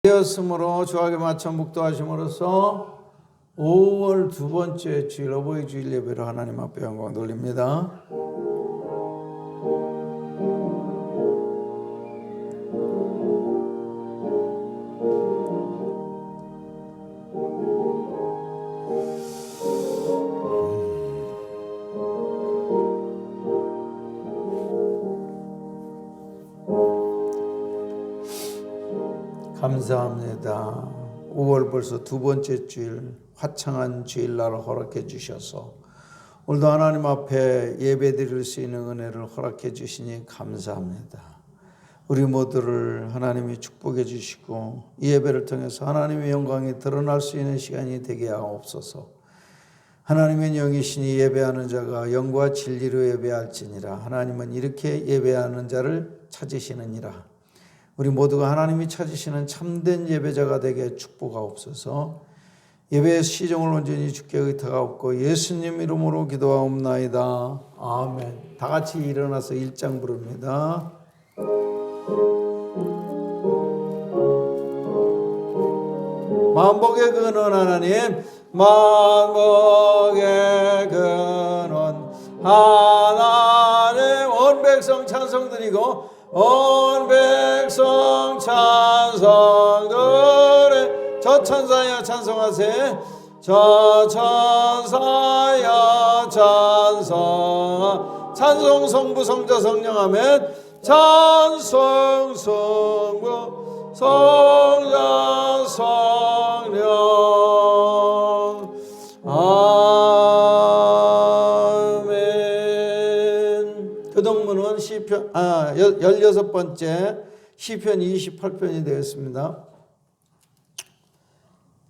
되었으므로 주하게 맞춰 묵도하심으로써 5월 두 번째 주일 어버이 주일 예배로 하나님 앞에 영광 돌립니다. 감사합니다. 5월 벌써 두 번째 주일, 화창한 주일날을 허락해 주셔서 오늘도 하나님 앞에 예배 드릴 수 있는 은혜를 허락해 주시니 감사합니다. 우리 모두를 하나님이 축복해 주시고 이 예배를 통해서 하나님의 영광이 드러날 수 있는 시간이 되게 하옵소서. 하나님의 영이시니 예배하는 자가 영과 진리로 예배할지니라. 하나님은 이렇게 예배하는 자를 찾으시느니라. 우리 모두가 하나님이 찾으시는 참된 예배자가 되게 축복하옵소서. 예배의 시종을 온전히 주께 의탁하옵고 예수님 이름으로 기도하옵나이다. 아멘. 다 같이 일어나서 1장 부릅니다. 만복의 근원 하나님, 만복의 근원 하나님, 온 백성 찬송 드리고 온 백성 찬송 드리. 저 천사여 찬송하세. 저 천사여 찬송. 찬송 성부 성자 성령 아멘. 찬송 성부 성자 성령 아멘. 교동문은 시편 16번째 시편 28편이 되겠습니다.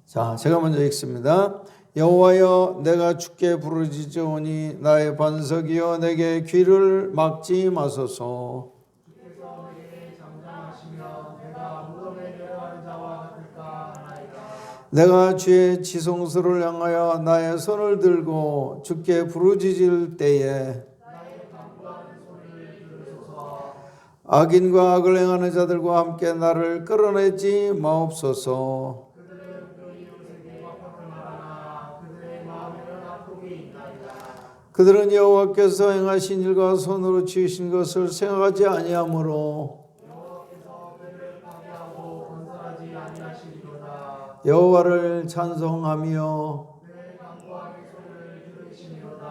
자, 제가 먼저 읽습니다. 여호와여, 내가 주께 부르짖으오니 나의 반석이여 내게 귀를 막지 마소서. 주께서 내게 잠잠하시며 내가 무덤에 내려가는 자와 같을까 하나이다. 내가 주의 지성소를 향하여 나의 손을 들고 주께 부르짖을 때에 나의 간구하는 소리를 들으소서. 악인과 악을 행하는 자들과 함께 나를 끌어내지 마옵소서. 그들은 그 이웃에게 박박을 말하나 그들의 마음에는 악독이 있나이다. 그들은 여호와께서 행하신 일과 손으로 지으신 것을 생각하지 아니하므로 여호와께서 그들을 파괴하고 건설하지 아니하시리로다. 여호와를 찬송하며 내 간구하는 소리를 들으시리로다.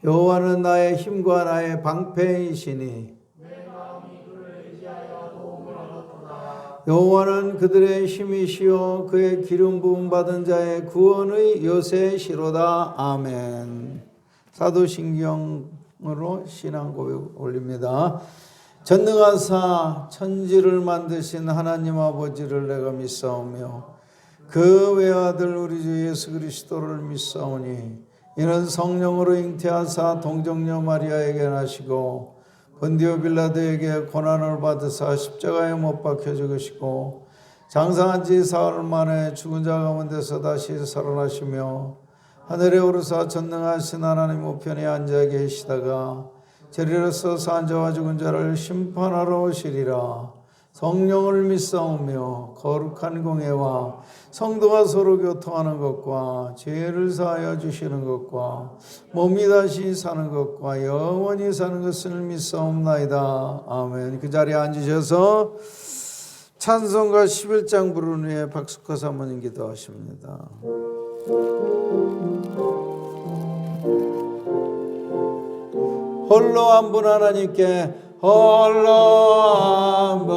여호와는 나의 힘과 나의 방패이시니 내 마음이 그를 의지하여 도움을 얻었도다. 여호와는 그들의 힘이시요 그의 기름 부음 받은 자의 구원의 요새시로다. 아멘. 사도신경으로 신앙 고백 올립니다. 전능하사 천지를 만드신 하나님 아버지를 내가 믿사오며 그 외아들 우리 주 예수 그리스도를 믿사오니 이는 성령으로 잉태하사 동정녀 마리아에게 나시고 본디오 빌라도에게 고난을 받으사 십자가에 못 박혀 죽으시고 장사한 지 사흘 만에 죽은 자 가운데서 다시 살아나시며 하늘에 오르사 전능하신 하나님 우편에 앉아 계시다가 저리로서 산 자와 죽은 자를 심판하러 오시리라. 성령을 믿사오며 거룩한 공예와 성도가 서로 교통하는 것과 죄를 사하여 주시는 것과 몸이 다시 사는 것과 영원히 사는 것을 믿사옵나이다. 아멘. 그 자리에 앉으셔서 찬송가 11장 부른 후에 박숙화 사모님 기도하십니다. 홀로 한 분 하나님께 홀로 한 분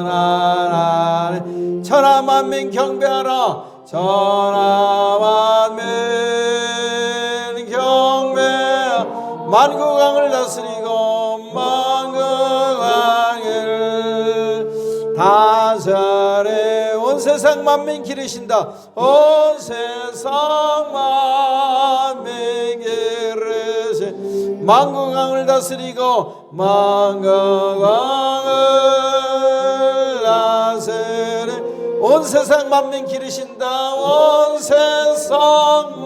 하나님 천하만민 경배하라. 천하만민 경배하라. 만국왕을 다스리고 만국왕을 다스리 온 세상 만민 기르신다. 온 세상 만민 기르신 만국왕을 다스리고 만국왕을 다스리 온 세상 만민 기르신다. 온 세상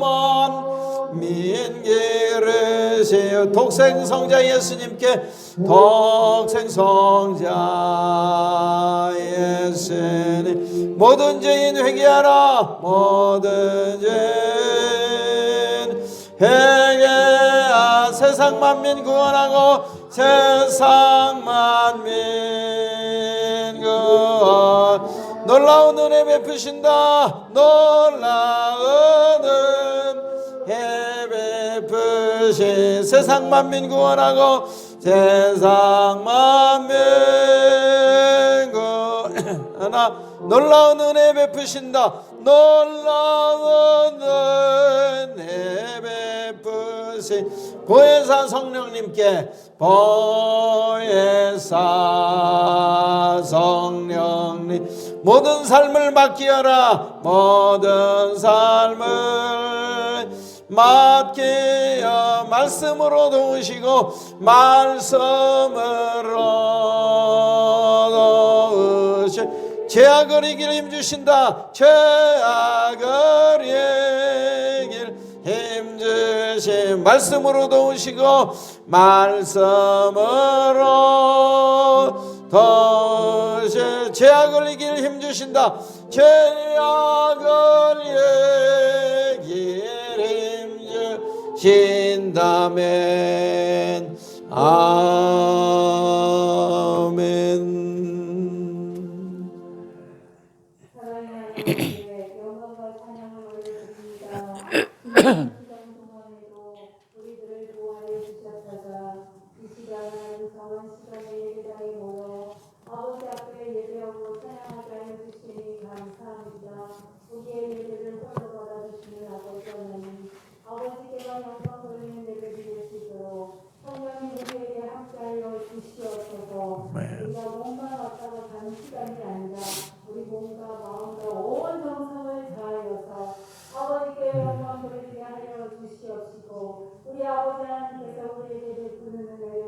민기르시오 독생성자 예수님께 독생성자 예수님 모든 죄인 회개하라 모든 죄인 회개하 세상 만민 구원하고 세상 만민 구원 놀라운 은혜 베푸신다 놀라운 은혜 베푸신 세상 만민 구원하고 세상 만민 구원하나 놀라운 은혜 베푸신다 놀라운 은혜 베푸신 보혜사 성령님께 보혜사 성령님 모든 삶을 맡기어라 모든 삶을 맡기어 말씀으로 도우시고 말씀으로 도우시 죄악을 이길 힘주신다 죄악을 이길 힘주신 말씀으로 도우시고 말씀으로 도우시 죄악을 이길 힘주신다 죄악을 이길 힘주신다면 아멘. 영광과 찬양을 올려드립니다. 동안에도 우리들을 보호하여 주셨다가 이 시간은 정한 시간에 예배당에 모여 아버지 앞에 예배하고 찬양하게 하여 주시니 감사합니다. 우리의 예배를 홀로 받아주시는 아버지 하나님 아버지께서 영광 돌리는 예배를 드릴 수 있도록 성령님 우리에게 함께하여 주시옵소서. 우리가 몸만 왔다고 가는 시간이 아니라 우리 몸과 마음과 온 정성을 다하여서 아버지께 영광 돌리게 하여 주시옵시고 우리 아버지 하나님께서 우리에게 베푸는 은혜를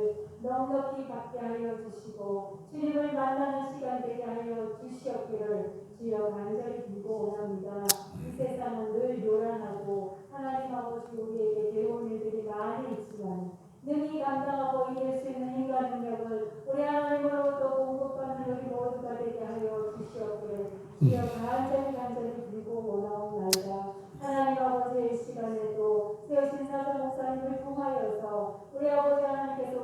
넉넉히 받게 하여 주시고 주님을 만나는 시간 되게 하여 주시옵기를 주여 간절히 빌고 원합니다. 이 세상은 늘 요란하고 하나님 아버지 우리에게 배운 일들이 많이 있지만 능히 감당하고 이길 수 있는 인간 능력을 우리 하나님으로부터 공급받는 우리 모두가 되게 하여 주시옵기를 주여 간절히 빌고 원하옵나이다. 하나님 아버지의 시간에도 세우신 사자 목사님을 통하여서 우리 아버지 하나님께서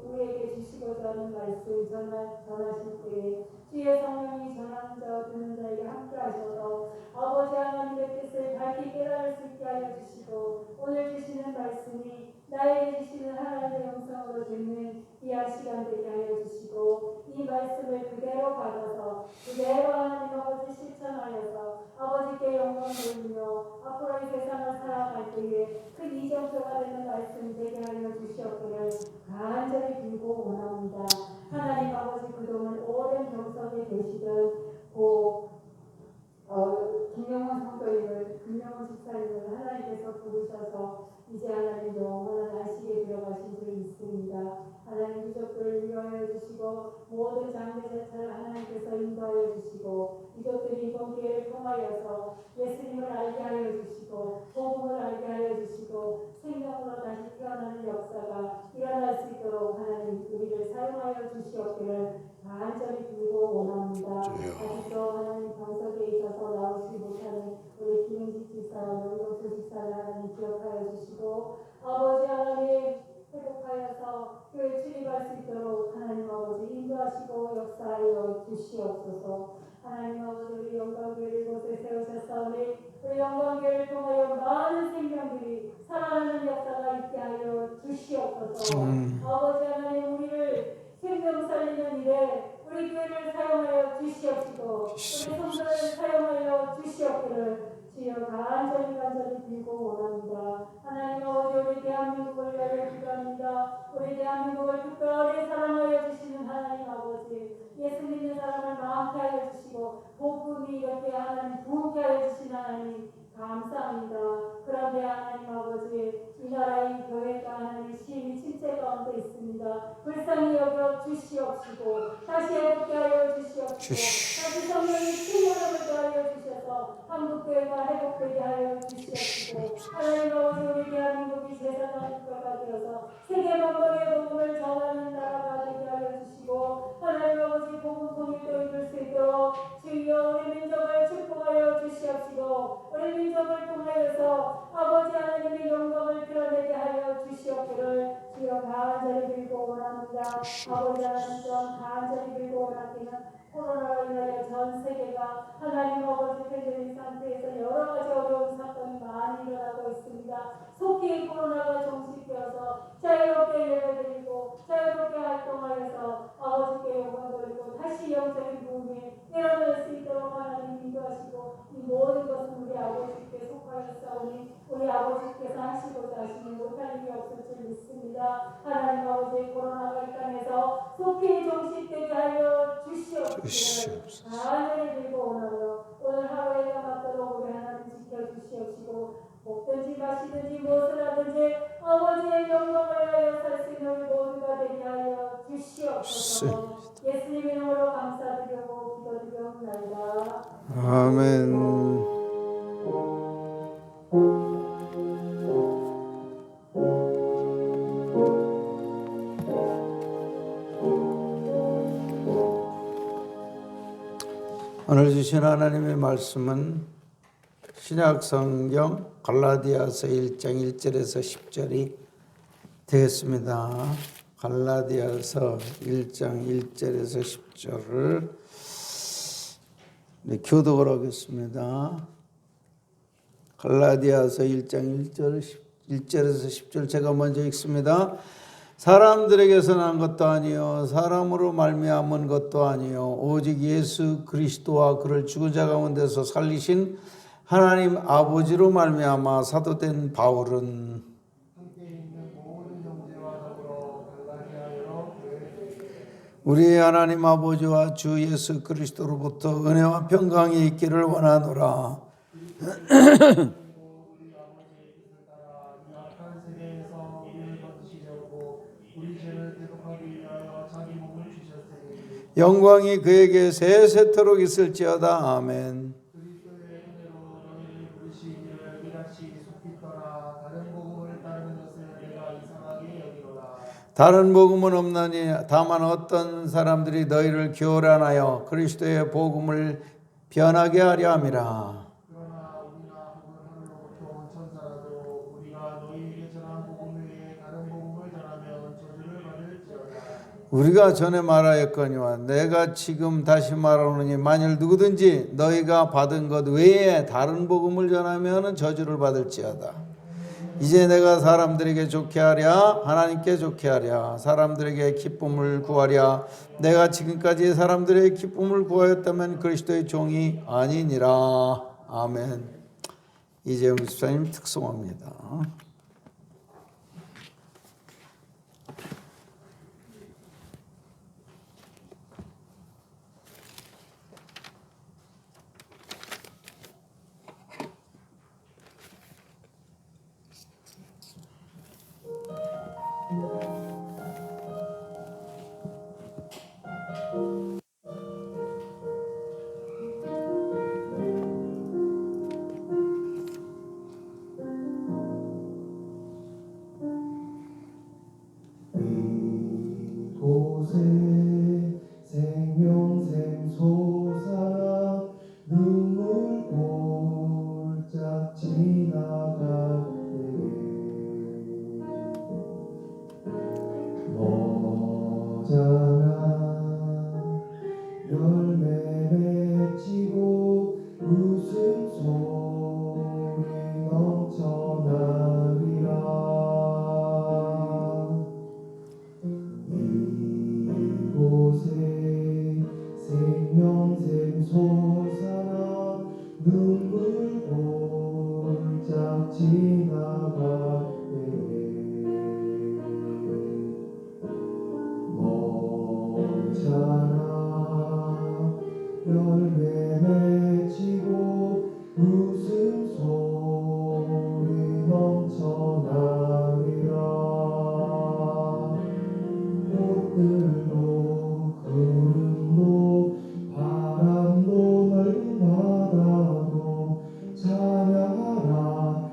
우리에게 주시고자 하는 말씀 전하실 때에 주의 성령이 전하는 자와 듣는 자에게 함께 하셔서 아버지 하나님의 뜻을 밝히 깨달을 수 있게 하여 주시고 오늘 주시는 말씀이 나에게 주시는 하나님의 영성으로 듣는 귀한 시간 되게 하여 주시고 이 말씀을 그대로 받아서 그대로 하나님 아버지 실천하여서 아버지께 영광 돌리며 앞으로 이 세상을 살아갈 때에 큰 이정표가 되는 말씀 되게 하여 주시옵기를 간절히 빌고 원합니다. 하나님 아버지 그동안 오랜 병석에 계시던 김영원 성도님을 김영원 집사님을 하나님께서 부르셔서 이제 하나님 영원한 안식에 들어가신 적이 있습니다. 하나님 유족들을 위하여 주시고 모든 장례제사를 하나님께서 인도하여 주시고 유족들이 이번 기회를 통하여서 예수님을 알게 하여 주시고 복음을 알게 하여 주시고 생명으로 다시 태어나는 역사가 일어날 수 있도록 하나님 우리를 사용하여 주시옵기를 간절히 빌고 원합니다. 아직도 하나님 병석에 있어서 나오지 못하는 우리 김영식 집사와 영동수 집사를 하나님 기억하여 주시고 아버지 하나님 회복하여서 교회 출입할 수 있도록 하나님 아버지 인도하시고 역사하여 주시옵소서. 하나님 아버지 우리 영광교회를 이곳에 세우셨사오니 우리 영광교회를 통하여 많은 생명들이 살아나는 역사가 있게 하여 주시옵소서. 아버지 하나님 우리를 생명 살리는 일에 우리 교회를 사용하여 주시옵시고 우리 성도를 사용하여 주시옵기를 주여 간절히 빌고 원합니다. 하나님 아버지 우리 대한민국을 위하여 기도합니다. 우리 대한민국을 특별히 사랑하여 주시는 하나님 아버지 예수 믿는 사람을 많게 하여 주시고 복음이 이렇게 하나님 부흥케 하여 주신 하나님 감사합니다. 그런데 하나님 아버지 이 나라의 교회가 하나님 심히 침체 가운데 있습니다. 불쌍히 여겨 주시옵시고 다시 회복케 하여 주시옵시고 다시 성령의 충만함을 더하여 주셔서 한국교회가 회복되게 하여 주시옵시고 하나님 아버지 우리 대한민국이 제사장 국가가 되어서 세계 만방의 복음을 전하는 나라가 되게 하여 주시고 하나님 아버지 복음 통일도 이룰 수 있도록 주여 우리 민족을 축복하여 주시옵시고 우리 민족을 통하여서 아버지 하나님의 영광을 드러내게 하여 주시옵기를 주여 간절히 빌고 원합니다. 아버지 하나님 또한 간절히 빌고 원하기는 코로나로 인하여 전 세계가 하나님 아버지 팬데믹 상태에서 여러 가지 어려운 사건이 많이 일어나고 있습니다. 속히 코로나가 종식되어서 자유롭게 예배드리고 자유롭게 활동하여서 아버지께 영광 돌리고 다시 영적인 부흥이 일어날 수 있도록 하나님 인도하시고 이 모든 것은 우리 아버지께 속하였사오니 우리 아버지께서 하시고자 하시니 못할 일이 없을 줄 믿습니다. 하나님 아버지 코로나가 이 땅에서 속히 종식되게 하여 주시옵소서. 간절히 빌고 원하며 오늘 하루에가 맞도록 우리 하나님 지켜주시옵시고 먹든지 마시든지 무엇을 하든지 아버지의 영광을 위하여 살 수 있는 우리 모두가 되게 하여 주시옵소서. 예수님 이름으로 감사드리고 기도드리옵나이다. 아멘. 오늘 주신 하나님의 말씀은 신약성경 갈라디아서 1장 1절에서 10절이 되겠습니다. 갈라디아서 1장 1절에서 10절을 교독을 하겠습니다. 갈라디아서 1장 1절에서 10절 제가 먼저 읽습니다. 사람들에게서 난 것도 아니요 사람으로 말미암은 것도 아니요 오직 예수 그리스도와 그를 죽은 자 가운데서 살리신 하나님 아버지로 말미암아 사도된 바울은 우리 하나님 아버지와 주 예수 그리스도로부터 은혜와 평강이 있기를 원하노라. 영광이 그에게 세세토록 있을지어다. 아멘. 다른 복음은 없나니 다만 어떤 사람들이 너희를 교란하여 그리스도의 복음을 변하게 하려 함이라. 우리가 전에 말하였거니와 내가 지금 다시 말하노니 만일 누구든지 너희가 받은 것 외에 다른 복음을 전하면 저주를 받을지어다. 이제 내가 사람들에게 좋게 하랴 하나님께 좋게 하랴 사람들에게 기쁨을 구하랴 내가 지금까지 사람들의 기쁨을 구하였다면 그리스도의 종이 아니니라. 아멘. 이재용 집사님 특송합니다. 찬양하라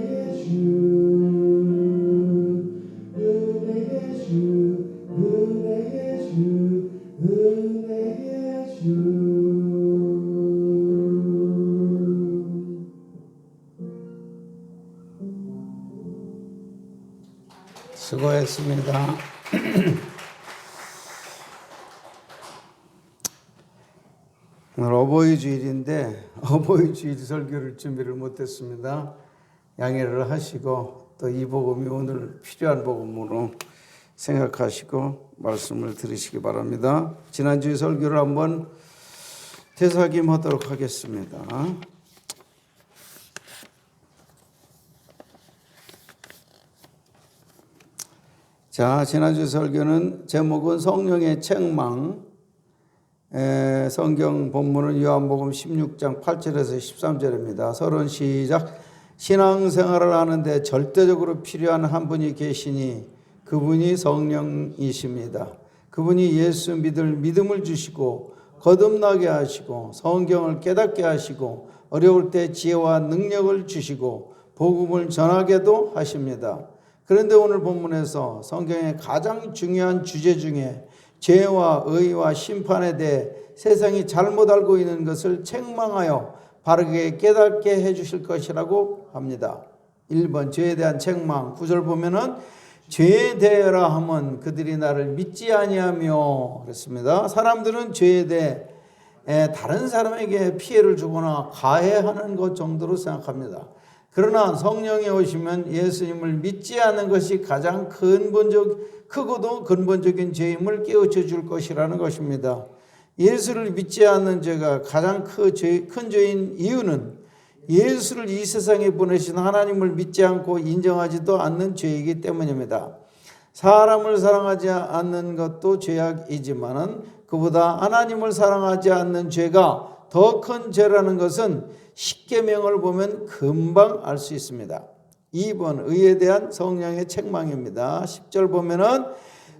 은혜의 주, 은혜의 주, 은혜의 주, 은혜의 주. 수고했습니다. 오늘 어버이 주일인데 어버이 주일 설교를 준비를 못했습니다. 양해를 하시고 또 이 복음이 오늘 필요한 복음으로 생각하시고 말씀을 들으시기 바랍니다. 지난주에 설교를 한번 되새김하도록 하겠습니다. 자, 지난주 설교는 제목은 성령의 책망, 성경 본문은 요한복음 16장 8절에서 13절입니다. 서론 시작. 신앙생활을 하는데 절대적으로 필요한 한 분이 계시니 그분이 성령이십니다. 그분이 예수 믿을 믿음을 주시고 거듭나게 하시고 성경을 깨닫게 하시고 어려울 때 지혜와 능력을 주시고 복음을 전하게도 하십니다. 그런데 오늘 본문에서 성경의 가장 중요한 주제 중에 죄와 의와 심판에 대해 세상이 잘못 알고 있는 것을 책망하여 바르게 깨닫게 해주실 것이라고 합니다. 1번 죄에 대한 책망. 9절 보면은 죄에 대하라 하면 그들이 나를 믿지 아니하며 그랬습니다. 사람들은 죄에 대해 다른 사람에게 피해를 주거나 가해하는 것 정도로 생각합니다. 그러나 성령이 오시면 예수님을 믿지 않는 것이 가장 크고도 근본적인 죄임을 깨우쳐 줄 것이라는 것입니다. 예수를 믿지 않는 죄가 가장 큰 죄인 이유는 예수를 이 세상에 보내신 하나님을 믿지 않고 인정하지도 않는 죄이기 때문입니다. 사람을 사랑하지 않는 것도 죄악이지만 그보다 하나님을 사랑하지 않는 죄가 더 큰 죄라는 것은 십계명을 보면 금방 알 수 있습니다. 2번 의에 대한 성령의 책망입니다. 10절 보면은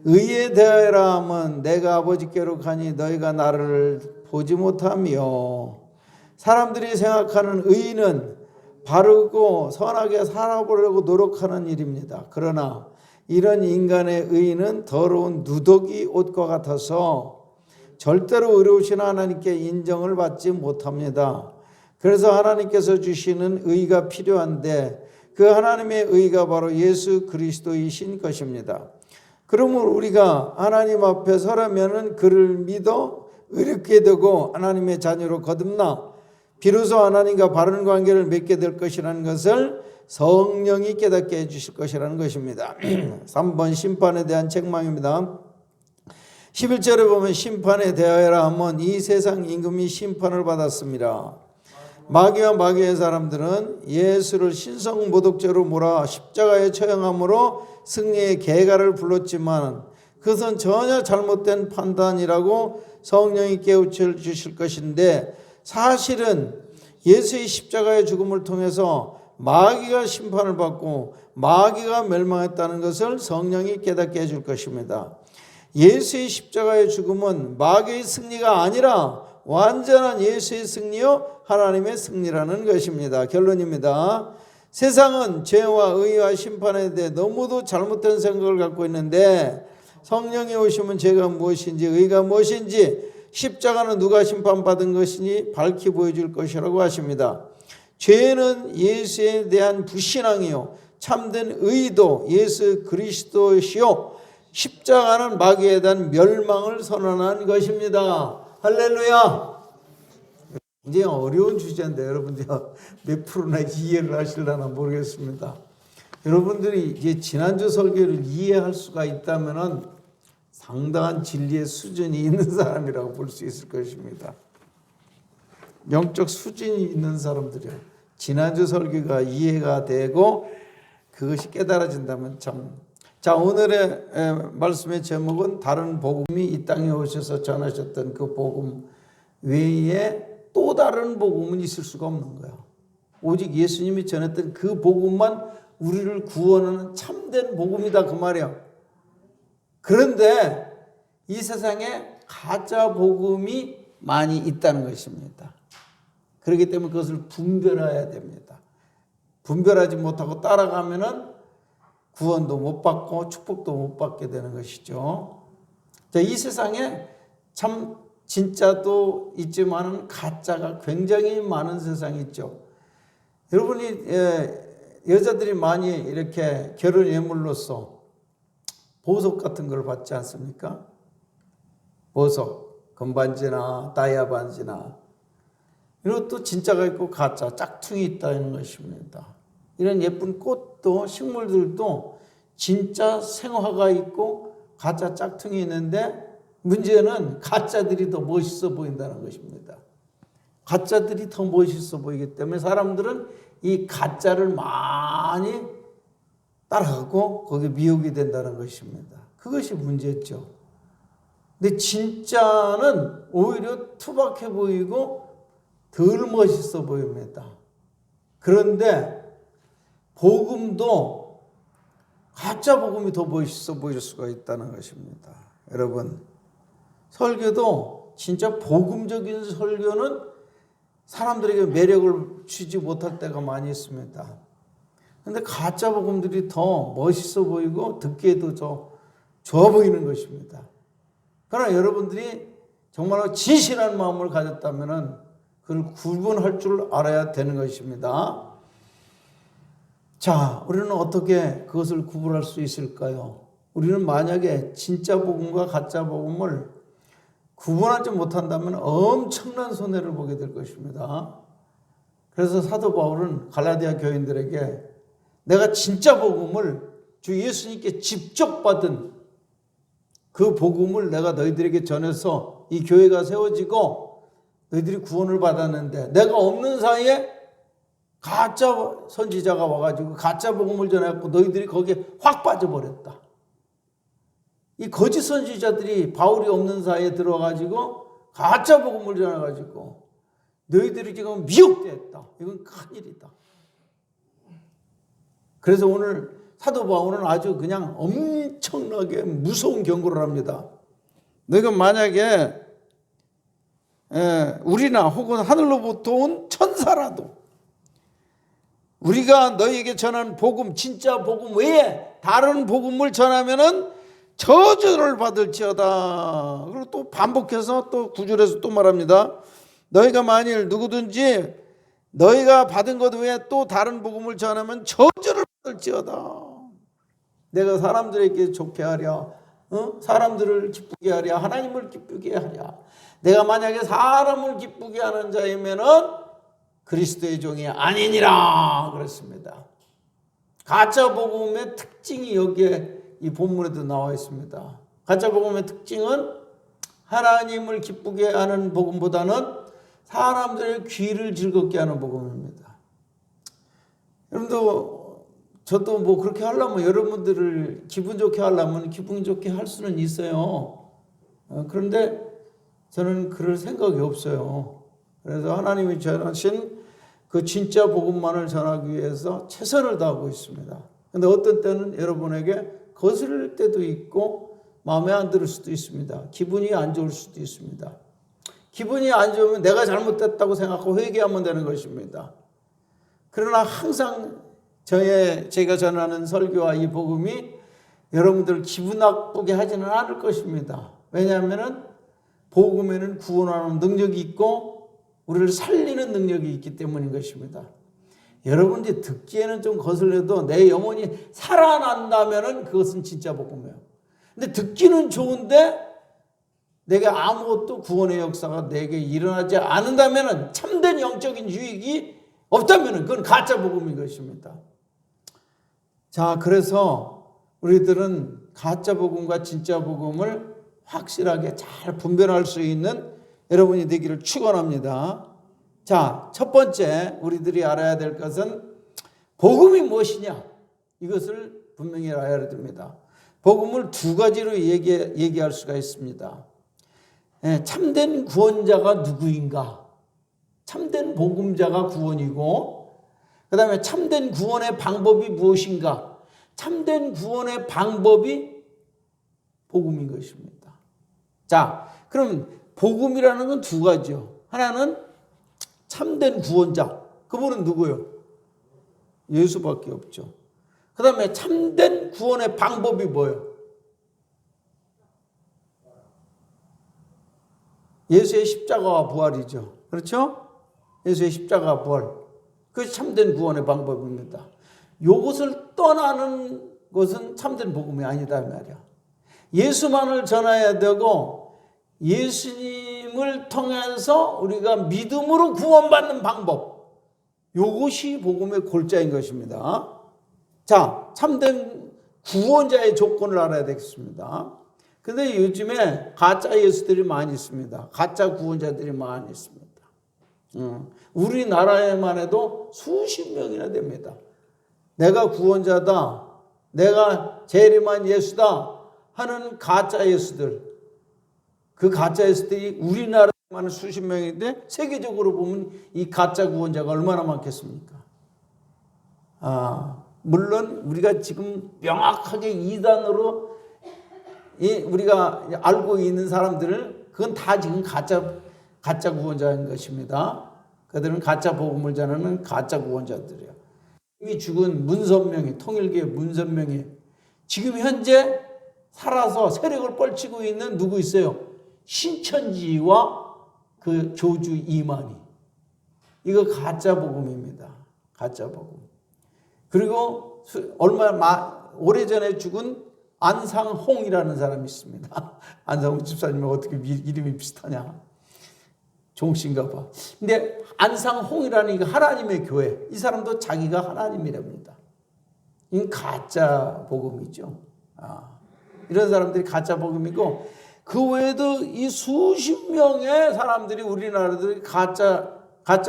의에 대하여라 하면 내가 아버지께로 가니 너희가 나를 보지 못하며 사람들이 생각하는 의는 바르고 선하게 살아보려고 노력하는 일입니다. 그러나 이런 인간의 의는 더러운 누더기 옷과 같아서 절대로 의로우신 하나님께 인정을 받지 못합니다. 그래서 하나님께서 주시는 의가 필요한데 그 하나님의 의가 바로 예수 그리스도이신 것입니다. 그러므로 우리가 하나님 앞에 서려면은 그를 믿어 의롭게 되고 하나님의 자녀로 거듭나 비로소 하나님과 바른 관계를 맺게 될 것이라는 것을 성령이 깨닫게 해주실 것이라는 것입니다. 3번 심판에 대한 책망입니다. 11절에 보면 심판에 대하여라 하면 이 세상 임금이 심판을 받았습니다. 마귀와 마귀의 사람들은 예수를 신성모독죄로 몰아 십자가에 처형함으로 승리의 계가를 불렀지만 그것은 전혀 잘못된 판단이라고 성령이 깨우쳐 주실 것인데 사실은 예수의 십자가의 죽음을 통해서 마귀가 심판을 받고 마귀가 멸망했다는 것을 성령이 깨닫게 해줄 것입니다. 예수의 십자가의 죽음은 마귀의 승리가 아니라 완전한 예수의 승리요 하나님의 승리라는 것입니다. 결론입니다. 세상은 죄와 의와 심판에 대해 너무도 잘못된 생각을 갖고 있는데 성령이 오시면 죄가 무엇인지 의가 무엇인지 십자가는 누가 심판받은 것이니 밝히 보여줄 것이라고 하십니다. 죄는 예수에 대한 불신앙이요 참된 의도 예수 그리스도시요 십자가는 마귀에 대한 멸망을 선언한 것입니다. 할렐루야. 이제 어려운 주제인데 여러분들 몇 프로나 이해를 하실려나 모르겠습니다. 여러분들이 이제 지난주 설교를 이해할 수가 있다면은 상당한 진리의 수준이 있는 사람이라고 볼 수 있을 것입니다. 영적 수준이 있는 사람들이요. 지난주 설교가 이해가 되고 그것이 깨달아진다면 참. 자, 오늘의 말씀의 제목은 다른 복음이 이 땅에 오셔서 전하셨던 그 복음 외에 또 다른 복음은 있을 수가 없는 거야. 오직 예수님이 전했던 그 복음만 우리를 구원하는 참된 복음이다 그 말이야. 그런데 이 세상에 가짜 복음이 많이 있다는 것입니다. 그렇기 때문에 그것을 분별해야 됩니다. 분별하지 못하고 따라가면은 구원도 못 받고 축복도 못 받게 되는 것이죠. 자, 이 세상에 참 진짜도 있지만은 가짜가 굉장히 많은 세상이 있죠. 여러분이 여자들이 많이 이렇게 결혼 예물로서 보석 같은 걸 받지 않습니까? 보석, 금반지나 다이아 반지나 이런 것도 진짜가 있고 가짜, 짝퉁이 있다는 것입니다. 이런 예쁜 꽃도 식물들도 진짜 생화가 있고 가짜 짝퉁이 있는데 문제는 가짜들이 더 멋있어 보인다는 것입니다. 가짜들이 더 멋있어 보이기 때문에 사람들은 이 가짜를 많이 따라가고 거기에 미혹이 된다는 것입니다. 그것이 문제죠. 근데 진짜는 오히려 투박해 보이고 덜 멋있어 보입니다. 그런데 복음도 가짜 복음이 더 멋있어 보일 수가 있다는 것입니다. 여러분, 설교도 진짜 복음적인 설교는 사람들에게 매력을 주지 못할 때가 많이 있습니다. 그런데 가짜 복음들이 더 멋있어 보이고 듣기에도 더 좋아 보이는 것입니다. 그러나 여러분들이 정말로 진실한 마음을 가졌다면 그걸 구분할 줄 알아야 되는 것입니다. 자, 우리는 어떻게 그것을 구분할 수 있을까요? 우리는 만약에 진짜 복음과 가짜 복음을 구분하지 못한다면 엄청난 손해를 보게 될 것입니다. 그래서 사도 바울은 갈라디아 교인들에게 내가 진짜 복음을 주 예수님께 직접 받은 그 복음을 내가 너희들에게 전해서 이 교회가 세워지고 너희들이 구원을 받았는데 내가 없는 사이에 가짜 선지자가 와가지고 가짜 복음을 전해갖고 너희들이 거기에 확 빠져버렸다. 이 거짓 선지자들이 바울이 없는 사이에 들어와가지고 가짜 복음을 전해가지고 너희들이 지금 미혹됐다. 이건 큰일이다. 그래서 오늘 사도 바울은 아주 그냥 엄청나게 무서운 경고를 합니다. 너희가 만약에 우리나 혹은 하늘로부터 온 천사라도 우리가 너희에게 전한 복음, 진짜 복음 외에 다른 복음을 전하면은 저주를 받을지어다. 그리고 또 반복해서 또 9절에서 또 말합니다. 너희가 만일 누구든지 너희가 받은 것 외에 또 다른 복음을 전하면 저주를 받을지어다. 내가 사람들에게 좋게 하랴, 사람들을 기쁘게 하랴, 하나님을 기쁘게 하랴. 내가 만약에 사람을 기쁘게 하는 자이면은 그리스도의 종이 아니니라 그랬습니다. 가짜 복음의 특징이 여기에 이 본문에도 나와 있습니다. 가짜 복음의 특징은 하나님을 기쁘게 하는 복음보다는 사람들의 귀를 즐겁게 하는 복음입니다. 여러분도 저도 뭐 그렇게 하려면 여러분들을 기분 좋게 하려면 기분 좋게 할 수는 있어요. 그런데 저는 그럴 생각이 없어요. 그래서 하나님이 전하신 그 진짜 복음만을 전하기 위해서 최선을 다하고 있습니다. 그런데 어떤 때는 여러분에게 거스를 때도 있고 마음에 안 들을 수도 있습니다. 기분이 안 좋을 수도 있습니다. 기분이 안 좋으면 내가 잘못됐다고 생각하고 회개하면 되는 것입니다. 그러나 항상 제가 전하는 설교와 이 복음이 여러분들 기분 나쁘게 하지는 않을 것입니다. 왜냐하면 복음에는 구원하는 능력이 있고 우리를 살리는 능력이 있기 때문인 것입니다. 여러분들이 듣기에는 좀 거슬려도 내 영혼이 살아난다면 그것은 진짜 복음이에요. 근데 듣기는 좋은데 내가 아무것도 구원의 역사가 내게 일어나지 않는다면 참된 영적인 유익이 없다면 그건 가짜 복음인 것입니다. 자, 그래서 우리들은 가짜 복음과 진짜 복음을 확실하게 잘 분별할 수 있는 여러분이 되기를 축원합니다. 자, 첫 번째 우리들이 알아야 될 것은 복음이 무엇이냐? 이것을 분명히 알아야 됩니다. 복음을 두 가지로 얘기할 수가 있습니다. 참된 구원자가 누구인가? 참된 복음자가 구원이고, 그 다음에 참된 구원의 방법이 무엇인가? 참된 구원의 방법이 복음인 것입니다. 자, 그럼 복음이라는 건 두 가지요. 하나는 참된 구원자. 그분은 누구요? 예수밖에 없죠. 그 다음에 참된 구원의 방법이 뭐예요? 예수의 십자가와 부활이죠. 그렇죠? 예수의 십자가와 부활. 그것이 참된 구원의 방법입니다. 이것을 떠나는 것은 참된 복음이 아니다 말이야. 예수만을 전해야 되고 예수님을 통해서 우리가 믿음으로 구원받는 방법, 이것이 복음의 골자인 것입니다. 자, 참된 구원자의 조건을 알아야 되겠습니다. 근데 요즘에 가짜 예수들이 많이 있습니다. 가짜 구원자들이 많이 있습니다. 우리나라에만 해도 수십 명이나 됩니다. 내가 구원자다, 내가 재림한 예수다 하는 가짜 예수들. 그 가짜 예수들이 우리나라에만 수십 명인데 세계적으로 보면 이 가짜 구원자가 얼마나 많겠습니까? 물론 우리가 지금 명확하게 이단으로 우리가 알고 있는 사람들을 그건 다 지금 가짜 구원자인 것입니다. 그들은 가짜 복음을 전하는 가짜 구원자들이에요. 이미 죽은 문선명이, 통일교의 문선명이 지금 현재 살아서 세력을 뻘치고 있는 누구 있어요? 신천지와 그 교주 이만희. 이거 가짜 복음입니다. 가짜 복음. 그리고 오래전에 죽은 안상홍이라는 사람이 있습니다. 안상홍 집사님은 어떻게 이름이 비슷하냐? 종씨인가 봐. 근데 안상홍이라는 하나님의 교회. 이 사람도 자기가 하나님이랍니다. 이건 가짜 복음이죠. 이런 사람들이 가짜 복음이고, 그 외에도 이 수십 명의 사람들이 우리나라들이 가짜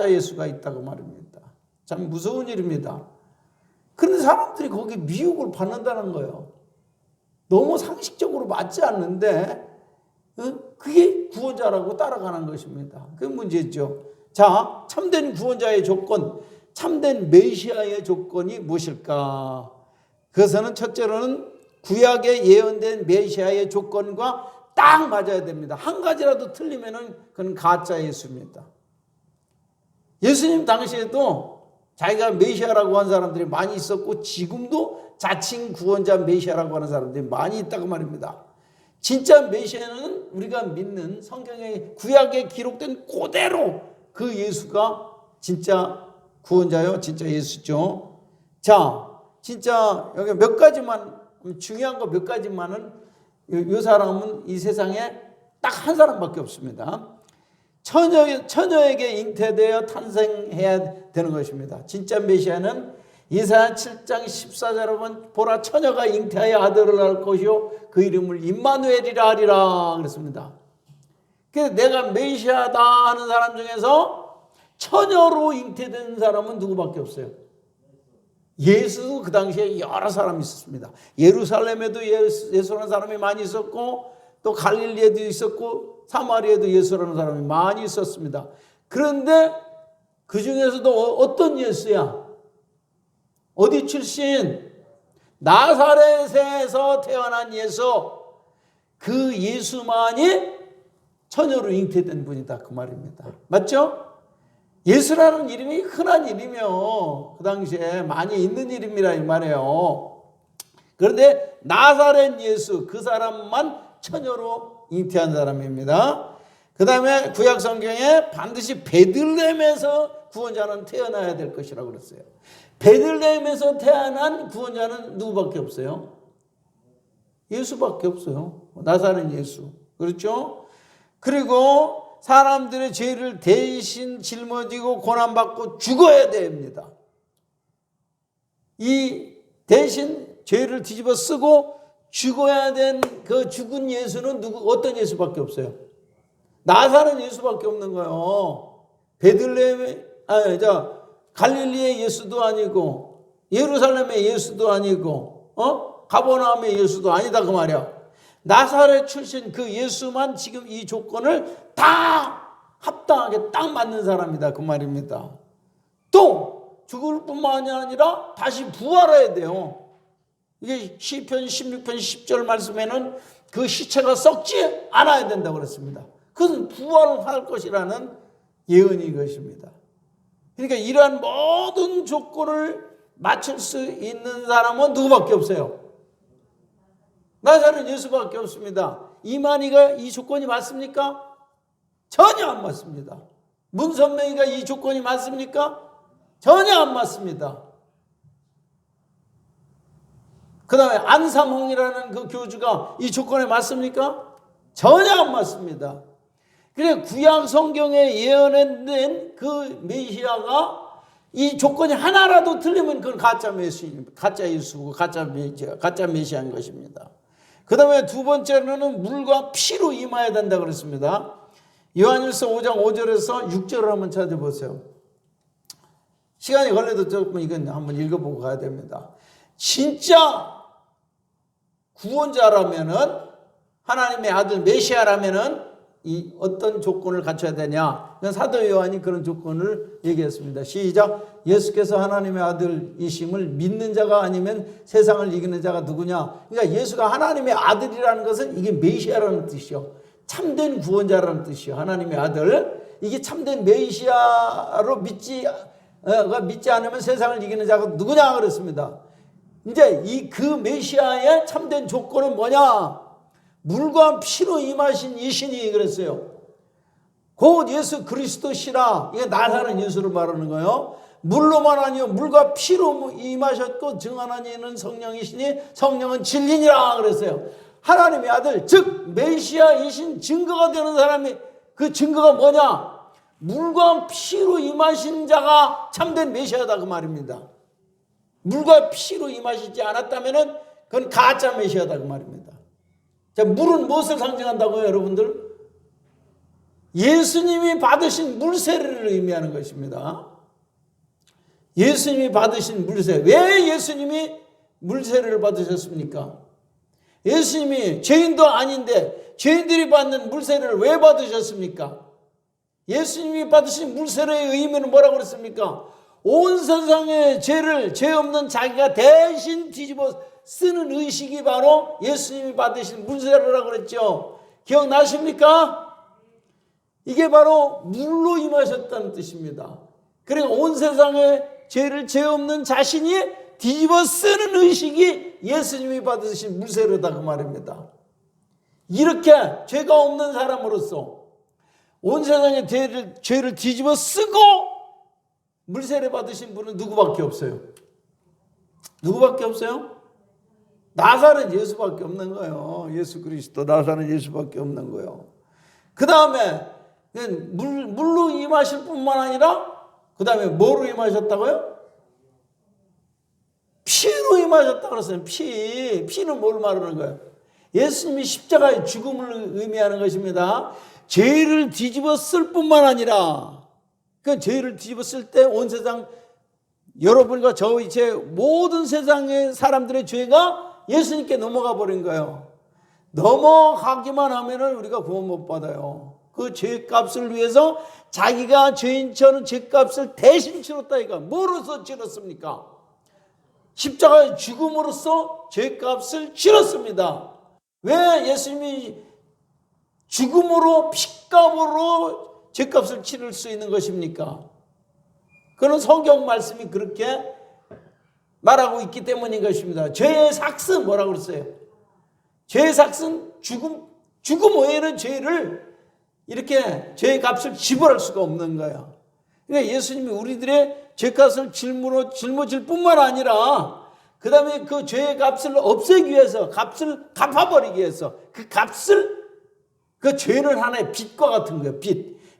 예수가 있다고 말입니다. 참 무서운 일입니다. 그런데 사람들이 거기 미혹을 받는다는 거예요. 너무 상식적으로 맞지 않는데 그게 구원자라고 따라가는 것입니다. 그게 문제죠. 자, 참된 구원자의 조건, 참된 메시아의 조건이 무엇일까? 그것은 첫째로는 구약에 예언된 메시아의 조건과 딱 맞아야 됩니다. 한 가지라도 틀리면은 그건 가짜 예수입니다. 예수님 당시에도 자기가 메시아라고 한 사람들이 많이 있었고 지금도 자칭 구원자 메시아라고 하는 사람들이 많이 있다고 말입니다. 진짜 메시아는 우리가 믿는 성경의 구약에 기록된 그대로 그 예수가 진짜 구원자요, 진짜 예수죠. 자, 진짜 여기 몇 가지만, 중요한 거 몇 가지만은 이 사람은 이 세상에 딱 한 사람밖에 없습니다. 처녀에게 잉태되어 탄생해야 되는 것입니다. 진짜 메시아는 이사야 7장 14절에 보면 보라 처녀가 잉태하여 아들을 낳을 것이요 그 이름을 임마누엘이라 하리라 그랬습니다. 그래서 내가 메시아다 하는 사람 중에서 처녀로 잉태된 사람은 누구밖에 없어요. 예수 그 당시에 여러 사람이 있었습니다. 예루살렘에도 예수라는 사람이 많이 있었고 또 갈릴리에도 있었고 사마리아에도 예수라는 사람이 많이 있었습니다. 그런데 그 중에서도 어떤 예수야? 어디 출신? 나사렛에서 태어난 예수. 그 예수만이 처녀로 잉태된 분이다 그 말입니다. 맞죠? 예수라는 이름이 흔한 이름이요. 그 당시에 많이 있는 이름이라 이 말이에요. 그런데 나사렛 예수 그 사람만 처녀로 잉태한 사람입니다. 그 다음에 구약 성경에 반드시 베들레헴에서 구원자는 태어나야 될 것이라고 그랬어요. 베들레헴에서 태어난 구원자는 누구밖에 없어요? 예수밖에 없어요. 나사렛 예수. 그렇죠? 그리고 사람들의 죄를 대신 짊어지고 고난받고 죽어야 됩니다. 이 대신 죄를 뒤집어 쓰고 죽어야 된 그 죽은 예수는 어떤 예수밖에 없어요? 나사렛 예수밖에 없는 거예요. 갈릴리의 예수도 아니고 예루살렘의 예수도 아니고 가버나움의 예수도 아니다 그 말이야. 나사렛 출신 그 예수만 지금 이 조건을 다 합당하게 딱 맞는 사람이다 그 말입니다. 또 죽을 뿐만이 아니라 다시 부활해야 돼요. 이게 시편 16편 10절 말씀에는 그 시체가 썩지 않아야 된다고 그랬습니다. 그것은 부활할 것이라는 예언인 것입니다. 그러니까 이러한 모든 조건을 맞출 수 있는 사람은 누구밖에 없어요? 나사렛 예수밖에 없습니다. 이만희가 이 조건이 맞습니까? 전혀 안 맞습니다. 문선명이가 이 조건이 맞습니까? 전혀 안 맞습니다. 그 다음에 안상홍이라는 그 교주가 이 조건에 맞습니까? 전혀 안 맞습니다. 그래 구약 성경에 예언된 그 메시아가 이 조건이 하나라도 틀리면 그건 가짜 예수고 가짜 메시아인 것입니다. 그 다음에 두 번째로는 물과 피로 임해야 된다 그랬습니다. 요한일서 5장 5절에서 6절을 한번 찾아보세요. 시간이 걸려도 조금 이건 한번 읽어보고 가야 됩니다. 진짜 구원자라면은 하나님의 아들 메시아라면은 이 어떤 조건을 갖춰야 되냐? 사도 요한이 그런 조건을 얘기했습니다. 시작. 예수께서 하나님의 아들이심을 믿는 자가 아니면 세상을 이기는 자가 누구냐? 그러니까 예수가 하나님의 아들이라는 것은 이게 메시아라는 뜻이요. 참된 구원자라는 뜻이요. 하나님의 아들. 이게 참된 메시아로 믿지 않으면 세상을 이기는 자가 누구냐 그랬습니다. 이제 그 메시아의 참된 조건은 뭐냐? 물과 피로 임하신 이 신이 그랬어요. 곧 예수 그리스도시라. 이게 나사렛 예수를 말하는 거예요. 물로만 아니요 물과 피로 임하셨고 증언하니 이는 성령이시니 성령은 진리니라 그랬어요. 하나님의 아들 즉 메시아이신 증거가 되는 사람이 그 증거가 뭐냐? 물과 피로 임하신 자가 참된 메시아다 그 말입니다. 물과 피로 임하시지 않았다면 그건 가짜 메시아다 그 말입니다. 자, 물은 무엇을 상징한다고요 여러분들? 예수님이 받으신 물세례를 의미하는 것입니다. 예수님이 받으신 물세례. 왜 예수님이 물세례를 받으셨습니까? 예수님이 죄인도 아닌데 죄인들이 받는 물세례를 왜 받으셨습니까? 예수님이 받으신 물세례의 의미는 뭐라고 그랬습니까? 온 세상의 죄를 죄 없는 자기가 대신 뒤집어 쓰는 의식이 바로 예수님이 받으신 물세례라고 그랬죠. 기억나십니까? 이게 바로 물로 임하셨다는 뜻입니다. 그러니까 온 세상의 죄를 죄 없는 자신이 뒤집어 쓰는 의식이 예수님이 받으신 물세례다 그 말입니다. 이렇게 죄가 없는 사람으로서 온 세상의 죄를 뒤집어 쓰고 물세례 받으신 분은 누구밖에 없어요? 누구밖에 없어요? 나사렛 예수밖에 없는 거예요. 예수 그리스도 나사렛 예수밖에 없는 거예요. 그 다음에 물로 임하실 뿐만 아니라 그 다음에 뭐로 임하셨다고요? 피로 임하셨다고 그랬어요. 피는 뭘 말하는 거예요? 예수님이 십자가의 죽음을 의미하는 것입니다. 죄를 뒤집어 쓸 뿐만 아니라 그 죄를 뒤집어 쓸 때 온 세상 여러분과 저희 제 모든 세상의 사람들의 죄가 예수님께 넘어가 버린 거예요. 넘어가기만 하면은 우리가 구원 못 받아요. 그 죄값을 위해서 자기가 죄인처럼 죄값을 대신 치렀다 이거. 뭐로서 치렀습니까? 십자가의 죽음으로써 죄값을 치렀습니다. 왜 예수님이 죽음으로 핏값으로 죄값을 치를 수 있는 것입니까? 그런 성경 말씀이 그렇게 말하고 있기 때문인 것입니다. 죄의 삭은 뭐라고 그랬어요? 죄의 삭은 죽음 외에는 죄를 이렇게 죄의 값을 지불할 수가 없는 거야. 그러니까 예수님이 우리들의 죄값을 짊어질 뿐만 아니라 그 다음에 그 죄의 값을 없애기 위해서 값을 갚아버리기 위해서 그 값을 그 죄는 하나의 빚과 같은 거예요.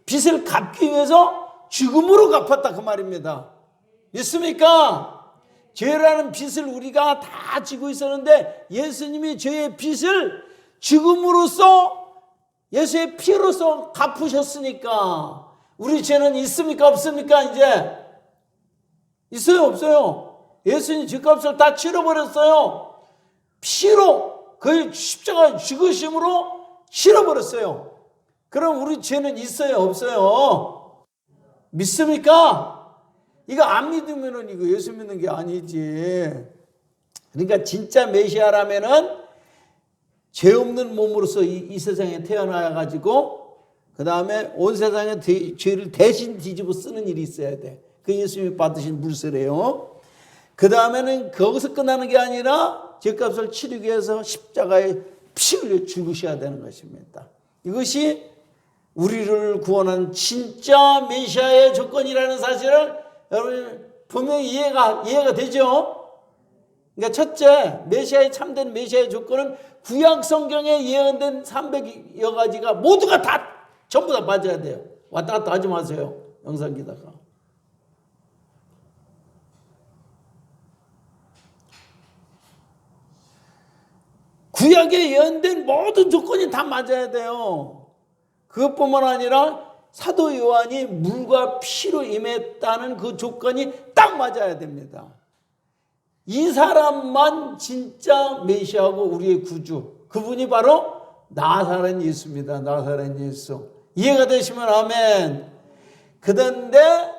빚을 갚기 위해서 죽음으로 갚았다 그 말입니다. 믿습니까? 죄라는 빚을 우리가 다 지고 있었는데 예수님이 죄의 빚을 죽음으로써 예수의 피로써 갚으셨으니까 우리 죄는 있습니까 없습니까? 이제 있어요 없어요? 예수님 죄값을 다 치러버렸어요. 피로 그 십자가 죽으심으로 치러버렸어요. 그럼 우리 죄는 있어요 없어요? 믿습니까? 이거 안 믿으면은 이거 예수 믿는 게 아니지. 그러니까 진짜 메시아라면은 죄 없는 몸으로서 이 세상에 태어나 가지고 그 다음에 온 세상의 죄를 대신 뒤집어 쓰는 일이 있어야 돼. 그 예수님이 받으신 물세례요. 그 다음에는 거기서 끝나는 게 아니라 죄값을 치르기 위해서 십자가에 피 흘려 죽으셔야 되는 것입니다. 이것이 우리를 구원한 진짜 메시아의 조건이라는 사실을 여러분 분명히 이해가 되죠? 그러니까 첫째, 메시아의 참된 메시아의 조건은 구약 성경에 예언된 300여 가지가 모두가 다 전부 다 맞아야 돼요. 왔다 갔다 하지 마세요. 영상 기다가. 구약에 예언된 모든 조건이 다 맞아야 돼요. 그것뿐만 아니라 사도 요한이 물과 피로 임했다는 그 조건이 딱 맞아야 됩니다. 이 사람만 진짜 메시아고 우리의 구주. 그분이 바로 나사렛 예수입니다. 나사렛 예수. 이해가 되시면 아멘. 그런데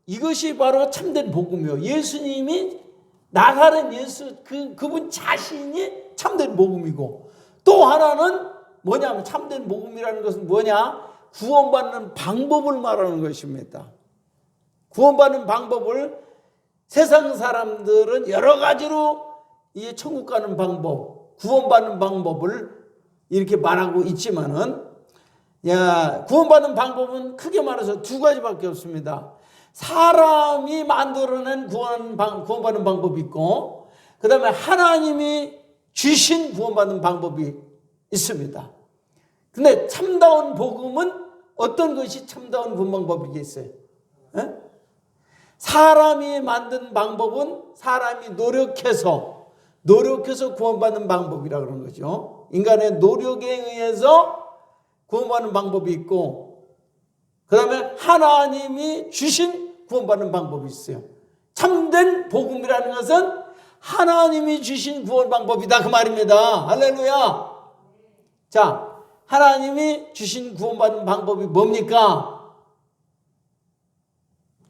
이것이 바로 참된 복음이요. 예수님이 나사렛 예수 그분 자신이 참된 복음이고, 또 하나는 뭐냐면 참된 복음이라는 것은 뭐냐? 구원받는 방법을 말하는 것입니다. 구원받는 방법을 세상 사람들은 여러 가지로 이 천국 가는 방법, 구원받는 방법을 이렇게 말하고 있지만은, 구원받는 방법은 크게 말해서 두 가지밖에 없습니다. 사람이 만들어낸 구원받는 방법이 있고, 그 다음에 하나님이 주신 구원받는 방법이 있습니다. 근데 참다운 복음은 어떤 것이 참다운 구원 방법이겠어요? 사람이 만든 방법은 사람이 노력해서 구원받는 방법이라고 그러는 거죠. 인간의 노력에 의해서 구원받는 방법이 있고, 그 다음에 하나님이 주신 구원받는 방법이 있어요. 참된 복음이라는 것은 하나님이 주신 구원 방법이다 그 말입니다. 할렐루야. 자, 하나님이 주신 구원받는 방법이 뭡니까?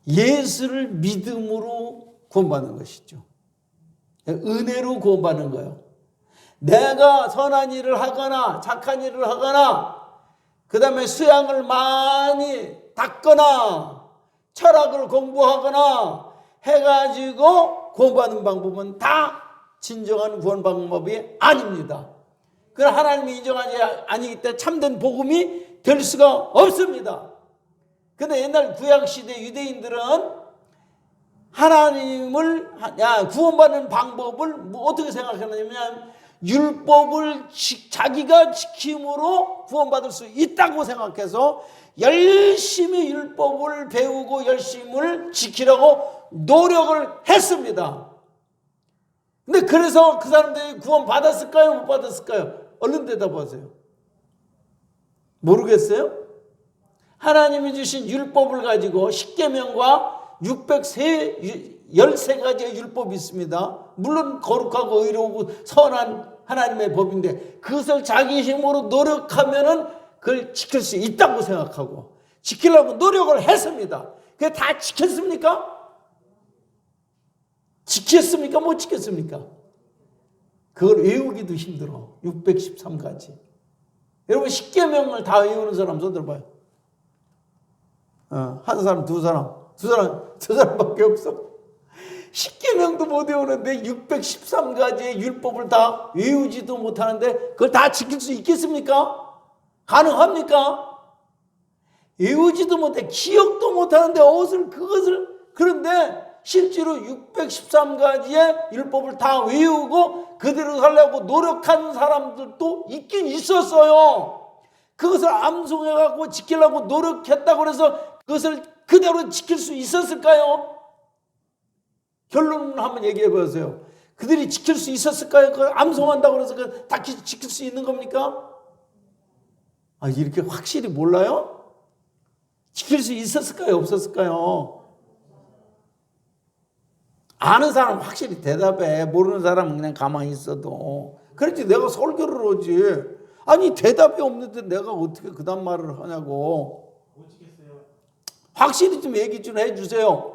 예수를 믿음으로 구원받는 것이죠. 은혜로 구원받는 거예요. 내가 선한 일을 하거나 착한 일을 하거나, 그 다음에 수양을 많이 닦거나 철학을 공부하거나 해가지고 구원받는 방법은 다 진정한 구원 방법이 아닙니다. 그건 하나님이 인정하지 아니기 때문에 참된 복음이 될 수가 없습니다. 근데 옛날 구약시대 유대인들은 하나님을 구원받는 방법을 어떻게 생각했냐면 율법을 자기가 지킴으로 구원받을 수 있다고 생각해서 열심히 율법을 배우고 열심을 지키려고 노력을 했습니다. 근데 그래서 그 사람들이 구원 받았을까요? 못 받았을까요? 얼른 대답하세요. 모르겠어요? 하나님이 주신 율법을 가지고 십계명과 613가지의 율법이 있습니다. 물론 거룩하고 의로우고 선한 하나님의 법인데, 그것을 자기 힘으로 노력하면은 그걸 지킬 수 있다고 생각하고 지키려고 노력을 했습니다. 그게 다 지켰습니까? 지켰습니까? 못 지켰습니까? 그걸 외우기도 힘들어. 613가지. 여러분, 십계명을 다 외우는 사람 손 들어봐요. 한 사람, 두 사람밖에 없어. 십계명도 못 외우는데 613가지의 율법을 다 외우지도 못하는데 그걸 다 지킬 수 있겠습니까? 가능합니까? 외우지도 못해, 기억도 못하는데 그런데 실제로 613가지의 율법을 다 외우고 그대로 살려고 노력한 사람들도 있긴 있었어요. 그것을 암송해갖고 지키려고 노력했다고 해서 그것을 그대로 지킬 수 있었을까요? 결론을 한번 얘기해 보세요. 그들이 지킬 수 있었을까요? 그걸 암송한다고 해서 다 지킬 수 있는 겁니까? 이렇게 확실히 몰라요? 지킬 수 있었을까요? 없었을까요? 아는 사람 확실히 대답해. 모르는 사람은 그냥 가만히 있어도. 그렇지, 내가 설교를 하지. 아니, 대답이 없는데 내가 어떻게 그다음 말을 하냐고. 확실히 좀 얘기 좀 해주세요.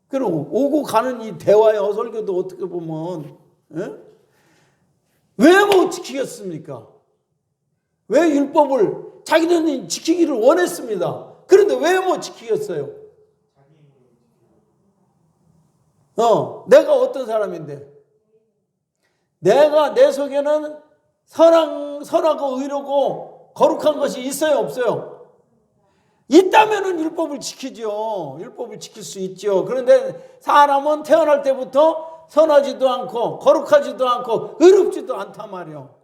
그럼 오고 가는 이 대화의 설교도 어떻게 보면 왜 못 지키겠습니까? 왜 율법을 자기들은 지키기를 원했습니다. 그런데 왜 못 지키겠어요? 내가 어떤 사람인데? 내가 내 속에는 선하고 의로고 거룩한 것이 있어요, 없어요? 있다면은 율법을 지키죠. 율법을 지킬 수 있죠. 그런데 사람은 태어날 때부터 선하지도 않고 거룩하지도 않고 의롭지도 않단 말이에요.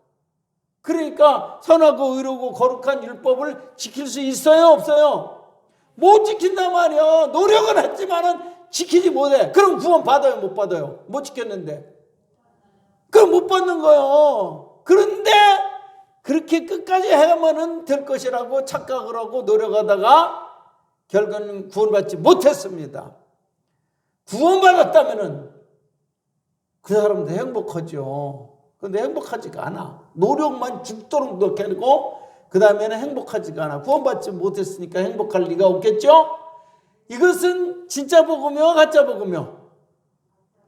그러니까 선하고 의로고 거룩한 율법을 지킬 수 있어요, 없어요? 못 지킨단 말이에요. 노력은 했지만은 지키지 못해. 그럼 구원 받아요, 못 받아요? 못 지켰는데. 그럼 못 받는 거예요. 그런데 그렇게 끝까지 해야만은 될 것이라고 착각을 하고 노력하다가 결국은 구원받지 못했습니다. 구원받았다면은 그 사람도 행복하죠. 그런데 행복하지가 않아. 노력만 죽도록 노력하고 그 다음에는 행복하지가 않아. 구원받지 못했으니까 행복할 리가 없겠죠. 이것은 진짜 복음이요, 가짜 복음이요?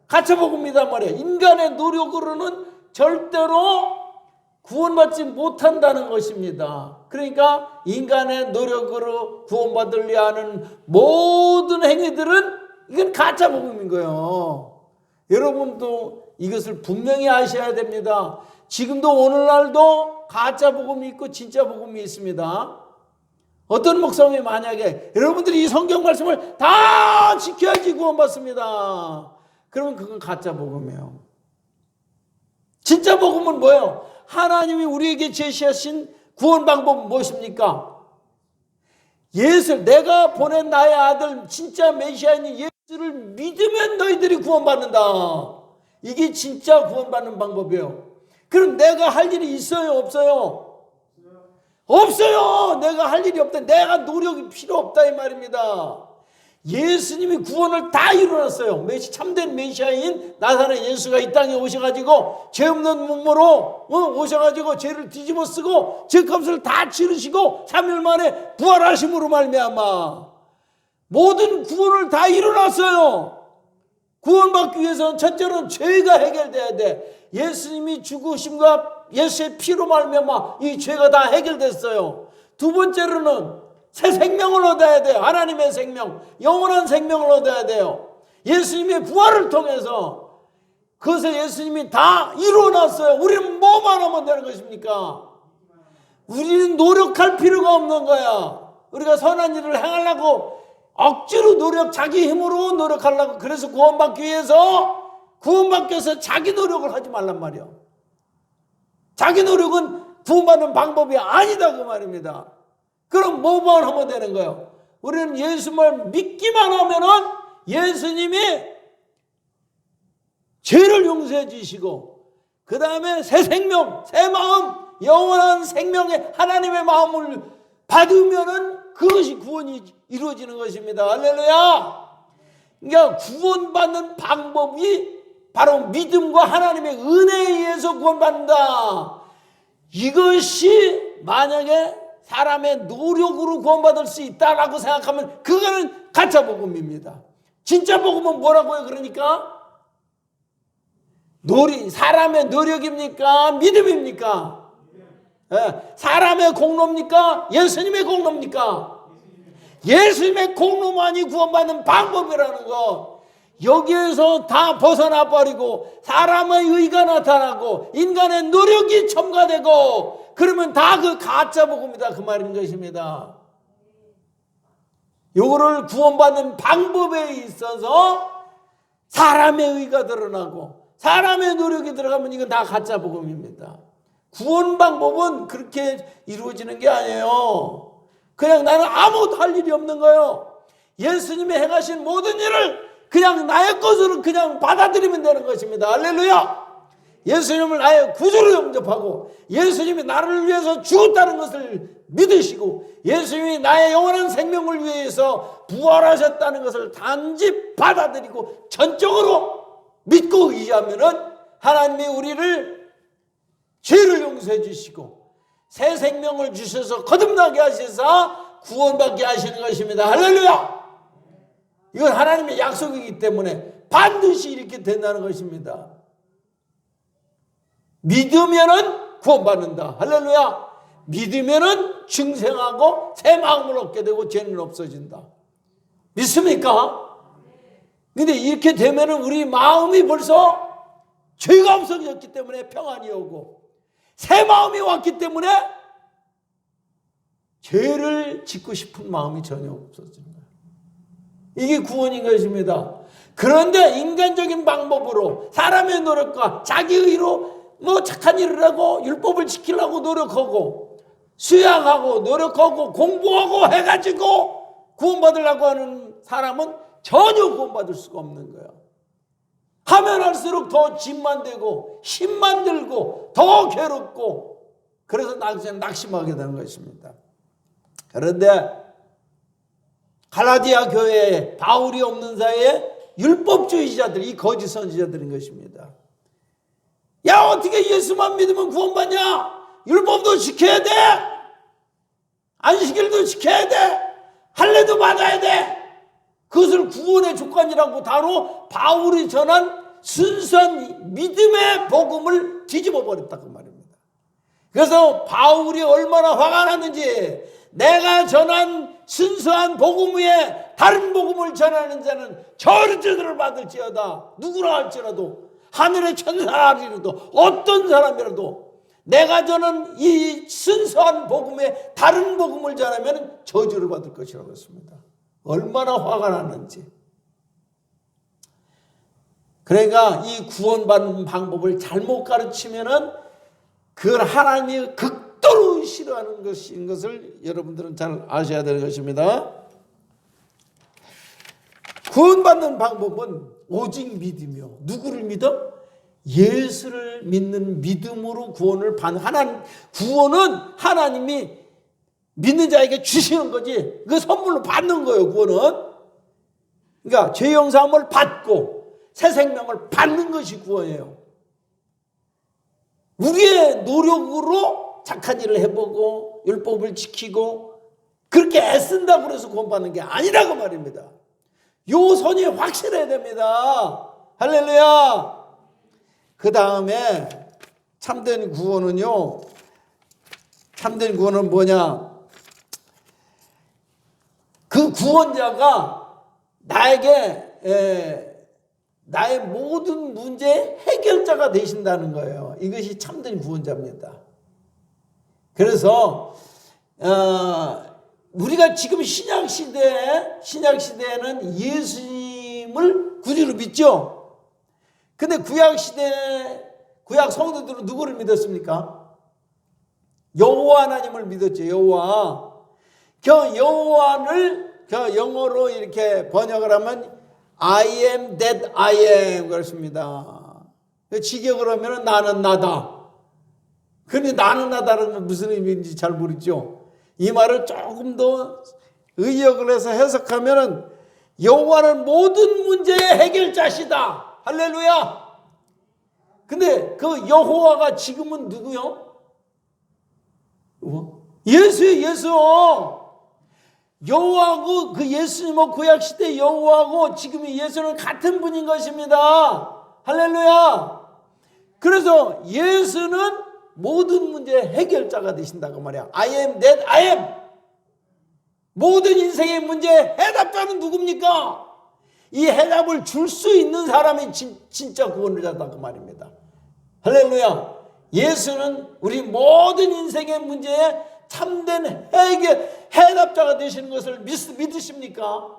가짜 복음이단 말이에요. 인간의 노력으로는 절대로 구원받지 못한다는 것입니다. 그러니까 인간의 노력으로 구원받으려 하는 모든 행위들은 이건 가짜 복음인 거예요. 여러분도 이것을 분명히 아셔야 됩니다. 지금도 오늘날도 가짜 복음이 있고 진짜 복음이 있습니다. 어떤 목사님이 만약에 여러분들이 이 성경 말씀을 다 지켜야지 구원받습니다. 그러면 그건 가짜 복음이에요. 진짜 복음은 뭐예요? 하나님이 우리에게 제시하신 구원 방법은 무엇입니까? 내가 보낸 나의 아들 진짜 메시아인 예수를 믿으면 너희들이 구원받는다. 이게 진짜 구원받는 방법이에요. 그럼 내가 할 일이 있어요, 없어요? 없어요. 내가 할 일이 없다. 내가 노력이 필요 없다 이 말입니다. 예수님이 구원을 다 이루었어요. 참된 메시아인 나사렛 예수가 이 땅에 오셔가지고 죄 없는 몸으로 오셔가지고 죄를 뒤집어 쓰고 죄값을 다 치르시고 3일 만에 부활하심으로 말미암아 모든 구원을 다 이루었어요. 구원받기 위해서는 첫째는 죄가 해결돼야 돼. 예수님이 죽으심과 예수의 피로 말미암아 이 죄가 다 해결됐어요. 두 번째로는 새 생명을 얻어야 돼요. 하나님의 생명, 영원한 생명을 얻어야 돼요. 예수님의 부활을 통해서 그것을 예수님이 다 이루어놨어요. 우리는 뭐만 하면 되는 것입니까? 우리는 노력할 필요가 없는 거야. 우리가 선한 일을 행하려고 억지로 자기 힘으로 노력하려고 그래서 구원받기 위해서 자기 노력을 하지 말란 말이야. 자기 노력은 구원받는 방법이 아니다 그 말입니다. 그럼 뭐만 하면 되는 거예요? 우리는 예수님을 믿기만 하면은 예수님이 죄를 용서해 주시고 그 다음에 새 생명, 새 마음, 영원한 생명의 하나님의 마음을 받으면은 그것이 구원이 이루어지는 것입니다. 할렐루야! 그러니까 구원받는 방법이 바로 믿음과 하나님의 은혜에 의해서 구원받는다. 이것이 만약에 사람의 노력으로 구원받을 수 있다라고 생각하면 그거는 가짜 복음입니다. 진짜 복음은 뭐라고요? 그러니까 사람의 노력입니까? 믿음입니까? 사람의 공로입니까? 예수님의 공로입니까? 예수님의 공로만이 구원받는 방법이라는 것. 여기에서 다 벗어나 버리고 사람의 의가 나타나고 인간의 노력이 첨가되고 그러면 다 그 가짜 복음이다 그 말인 것입니다. 요거를 구원받는 방법에 있어서 사람의 의가 드러나고 사람의 노력이 들어가면 이건 다 가짜 복음입니다. 구원 방법은 그렇게 이루어지는 게 아니에요. 그냥 나는 아무것도 할 일이 없는 거예요. 예수님이 행하신 모든 일을 그냥 나의 것으로 그냥 받아들이면 되는 것입니다. 할렐루야! 예수님을 나의 구주로 영접하고 예수님이 나를 위해서 죽었다는 것을 믿으시고 예수님이 나의 영원한 생명을 위해서 부활하셨다는 것을 단지 받아들이고 전적으로 믿고 의지하면은 하나님이 우리를 죄를 용서해 주시고 새 생명을 주셔서 거듭나게 하셔서 구원받게 하시는 것입니다. 할렐루야! 이건 하나님의 약속이기 때문에 반드시 이렇게 된다는 것입니다. 믿으면은 구원받는다. 할렐루야! 믿으면은 중생하고 새 마음을 얻게 되고 죄는 없어진다. 믿습니까? 근데 이렇게 되면은 우리 마음이 벌써 죄가 없어졌기 때문에 평안이 오고, 새 마음이 왔기 때문에 죄를 짓고 싶은 마음이 전혀 없어지는 거예요. 이게 구원인 것입니다. 그런데 인간적인 방법으로 사람의 노력과 자기 의로 뭐 착한 일을 하고 율법을 지키려고 노력하고 수양하고 노력하고 공부하고 해가지고 구원받으려고 하는 사람은 전혀 구원받을 수가 없는 거예요. 하면 할수록 더 짐만 되고 힘만 들고 더 괴롭고, 그래서 낙심하게 되는 것입니다. 그런데 갈라디아 교회에 바울이 없는 사이에 율법주의자들, 이 거짓 선지자들인 것입니다. 야, 어떻게 예수만 믿으면 구원받냐? 율법도 지켜야 돼. 안식일도 지켜야 돼. 할례도 받아야 돼. 그것을 구원의 조건이라고 바로 바울이 전한 순수한 믿음의 복음을 뒤집어 버렸다 그 말입니다. 그래서 바울이 얼마나 화가 났는지, 내가 전한 순수한 복음 위에 다른 복음을 전하는 자는 저주를 받을지어다. 누구라 할지라도, 하늘의 천사라도 어떤 사람이라도 내가 전한 이 순수한 복음에 다른 복음을 전하면 저주를 받을 것이라고 했습니다. 얼마나 화가 났는지. 그러니까 이 구원받는 방법을 잘못 가르치면은 그걸 하나님이 극도로 싫어하는 것인 것을 여러분들은 잘 아셔야 되는 것입니다. 구원받는 방법은 오직 믿으며, 누구를 믿어? 예수를 믿는 믿음으로 구원을 받는, 구원은 하나님이 믿는 자에게 주시는 거지, 그 선물로 받는 거예요. 구원은 그러니까 죄 용서함을 받고 새 생명을 받는 것이 구원이에요. 우리의 노력으로 착한 일을 해보고 율법을 지키고 그렇게 애쓴다고 해서 구원받는 게 아니라고 말입니다. 요 선이 확실해야 됩니다. 할렐루야. 그 다음에 참된 구원은요, 참된 구원은 뭐냐? 그 구원자가 나에게 나의 모든 문제의 해결자가 되신다는 거예요. 이것이 참된 구원자입니다. 그래서 우리가 지금 신약시대에는 예수님을 구주로 믿죠. 근데 구약시대 구약 성도들은 누구를 믿었습니까? 여호와 하나님을 믿었죠. 여호와. 그 여호와를 그 영어로 이렇게 번역을 하면 I am that I am 그렇습니다. 직역을 하면 나는 나다. 그런데 나는 나다는 무슨 의미인지 잘 모르죠. 이 말을 조금 더 의역을 해서 해석하면 여호와는 모든 문제의 해결자시다. 할렐루야. 근데 그 여호와가 지금은 누구요? 예수예요. 예수. 여호와하고 그 예수님은 구약시대 여호와하고 지금의 예수는 같은 분인 것입니다. 할렐루야. 그래서 예수는 모든 문제의 해결자가 되신다고 말이야. I am that I am. 모든 인생의 문제의 해답자는 누굽니까? 이 해답을 줄 수 있는 사람이 진짜 구원자다 그 말입니다. 할렐루야. 예수는 우리 모든 인생의 문제에 참된 해답자가 되시는 것을 믿으십니까?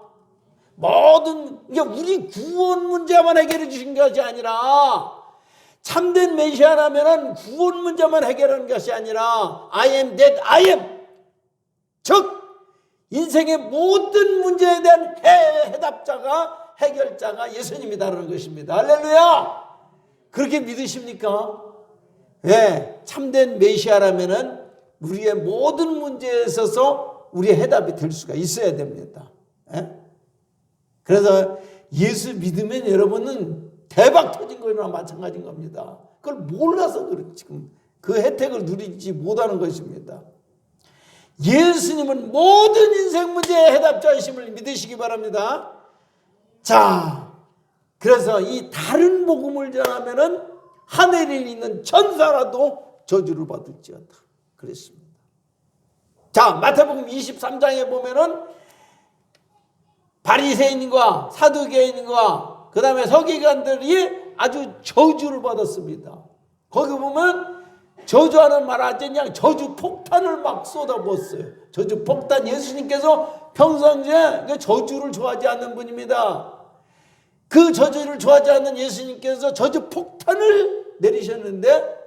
우리 구원 문제만 해결해 주신 것이 아니라, 참된 메시아라면 구원 문제만 해결하는 것이 아니라 I am that I am. 즉 인생의 모든 문제에 대한 해답자가, 해결자가 예수님이다라는 것입니다. 할렐루야. 그렇게 믿으십니까? 네, 참된 메시아라면은 우리의 모든 문제에 있어서 우리의 해답이 될 수가 있어야 됩니다. 네? 그래서 예수 믿으면 여러분은 대박 터진 거나 마찬가지인 겁니다. 그걸 몰라서 지금 그 혜택을 누리지 못하는 것입니다. 예수님은 모든 인생 문제의 해답자이심을 믿으시기 바랍니다. 자, 그래서 이 다른 복음을 전하면은 하늘에 있는 천사라도 저주를 받을지어다. 그랬습니다. 자, 마태복음 23장에 보면은 바리새인과 사두개인과 그 다음에 서기관들이 아주 저주를 받았습니다. 거기 보면 저주하는 말 하지 그냥 저주 폭탄을 막 쏟아부었어요. 저주 폭탄. 예수님께서 평상시에 저주를 좋아하지 않는 분입니다. 그 저주를 좋아하지 않는 예수님께서 저주 폭탄을 내리셨는데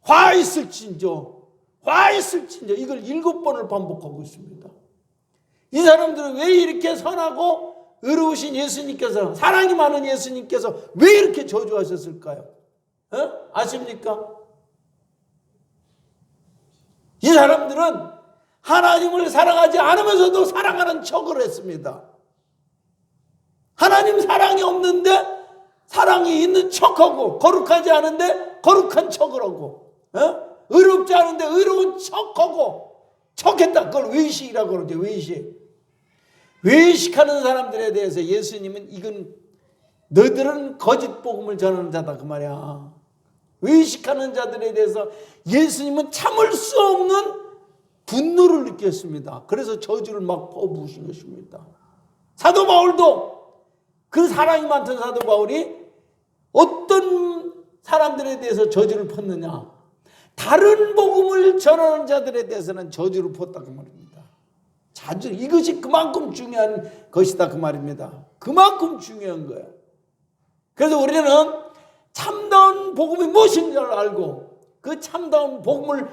화 있을진저 이걸 7번을 반복하고 있습니다. 이 사람들은 왜 이렇게 선하고 의로우신 예수님께서, 사랑이 많은 예수님께서 왜 이렇게 저주하셨을까요? 아십니까? 이 사람들은 하나님을 사랑하지 않으면서도 사랑하는 척을 했습니다. 하나님 사랑이 없는데 사랑이 있는 척하고, 거룩하지 않은데 거룩한 척을 하고, 의롭지 않은데 의로운 척하고, 척했다. 그걸 외식이라고 그러죠. 외식하는 사람들에 대해서 예수님은 이건 너희들은 거짓 복음을 전하는 자다 그 말이야. 외식하는 자들에 대해서 예수님은 참을 수 없는 분노를 느꼈습니다. 그래서 저주를 막 퍼부으신 것입니다. 사도 바울도, 그 사랑이 많던 사도 바울이 어떤 사람들에 대해서 저주를 폈느냐, 다른 복음을 전하는 자들에 대해서는 저주를 폈다 그 말입니다. 자주, 이것이 그만큼 중요한 것이다 그 말입니다. 그만큼 중요한 거예요. 그래서 우리는 참다운 복음이 무엇인지를 알고 그 참다운 복음을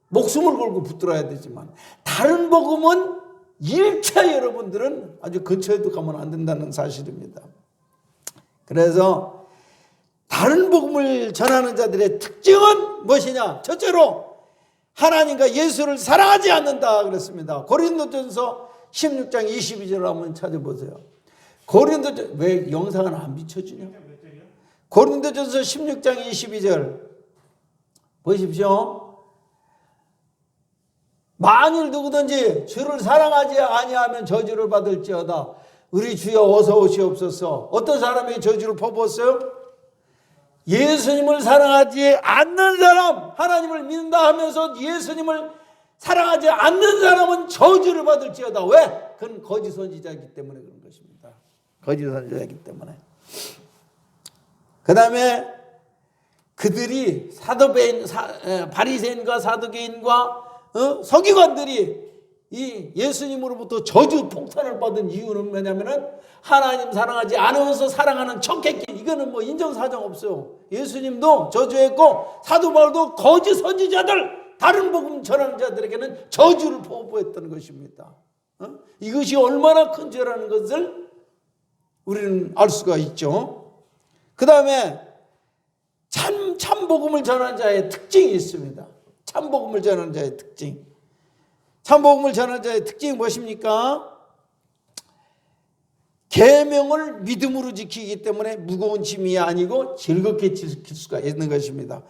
목숨을 걸고 붙들어야 되지만, 다른 복음은 일체 여러분들은 아주 근처에도 가면 안 된다는 사실입니다. 그래서 다른 복음을 전하는 자들의 특징은 무엇이냐? 첫째로 하나님과 예수를 사랑하지 않는다 그랬습니다. 고린도전서 16장 22절을 한번 찾아보세요. 왜 영상은 안 비춰주냐? 고린도전서 16장 22절 보십시오. 만일 누구든지 주를 사랑하지 아니하면 저주를 받을지어다. 우리 주여 어서 오시옵소서. 어떤 사람이 저주를 퍼부었어요? 예수님을 사랑하지 않는 사람, 하나님을 믿는다 하면서 예수님을 사랑하지 않는 사람은 저주를 받을지어다. 왜? 그건 거짓 선지자이기 때문에 그런 것입니다. 거짓 선지자이기 때문에. 그 다음에 그들이 바리새인과 사두개인과 서기관들이 이 예수님으로부터 저주 폭탄을 받은 이유는 뭐냐면은 하나님 사랑하지 않으면서 사랑하는 척했기. 이거는 뭐 인정사정 없어요. 예수님도 저주했고 사도 바울도 거짓 선지자들, 다른 복음 전하는 자들에게는 저주를 포부했던 것입니다. 이것이 얼마나 큰 죄라는 것을 우리는 알 수가 있죠. 그 다음에 참 복음을 전하는 자의 특징이 있습니다. 참 복음을 전하는 자의 특징. 참 복음을 전하는 자의 특징이 무엇입니까? 계명을 믿음으로 지키기 때문에 무거운 짐이 아니고 즐겁게 지킬 수가 있는 것입니다.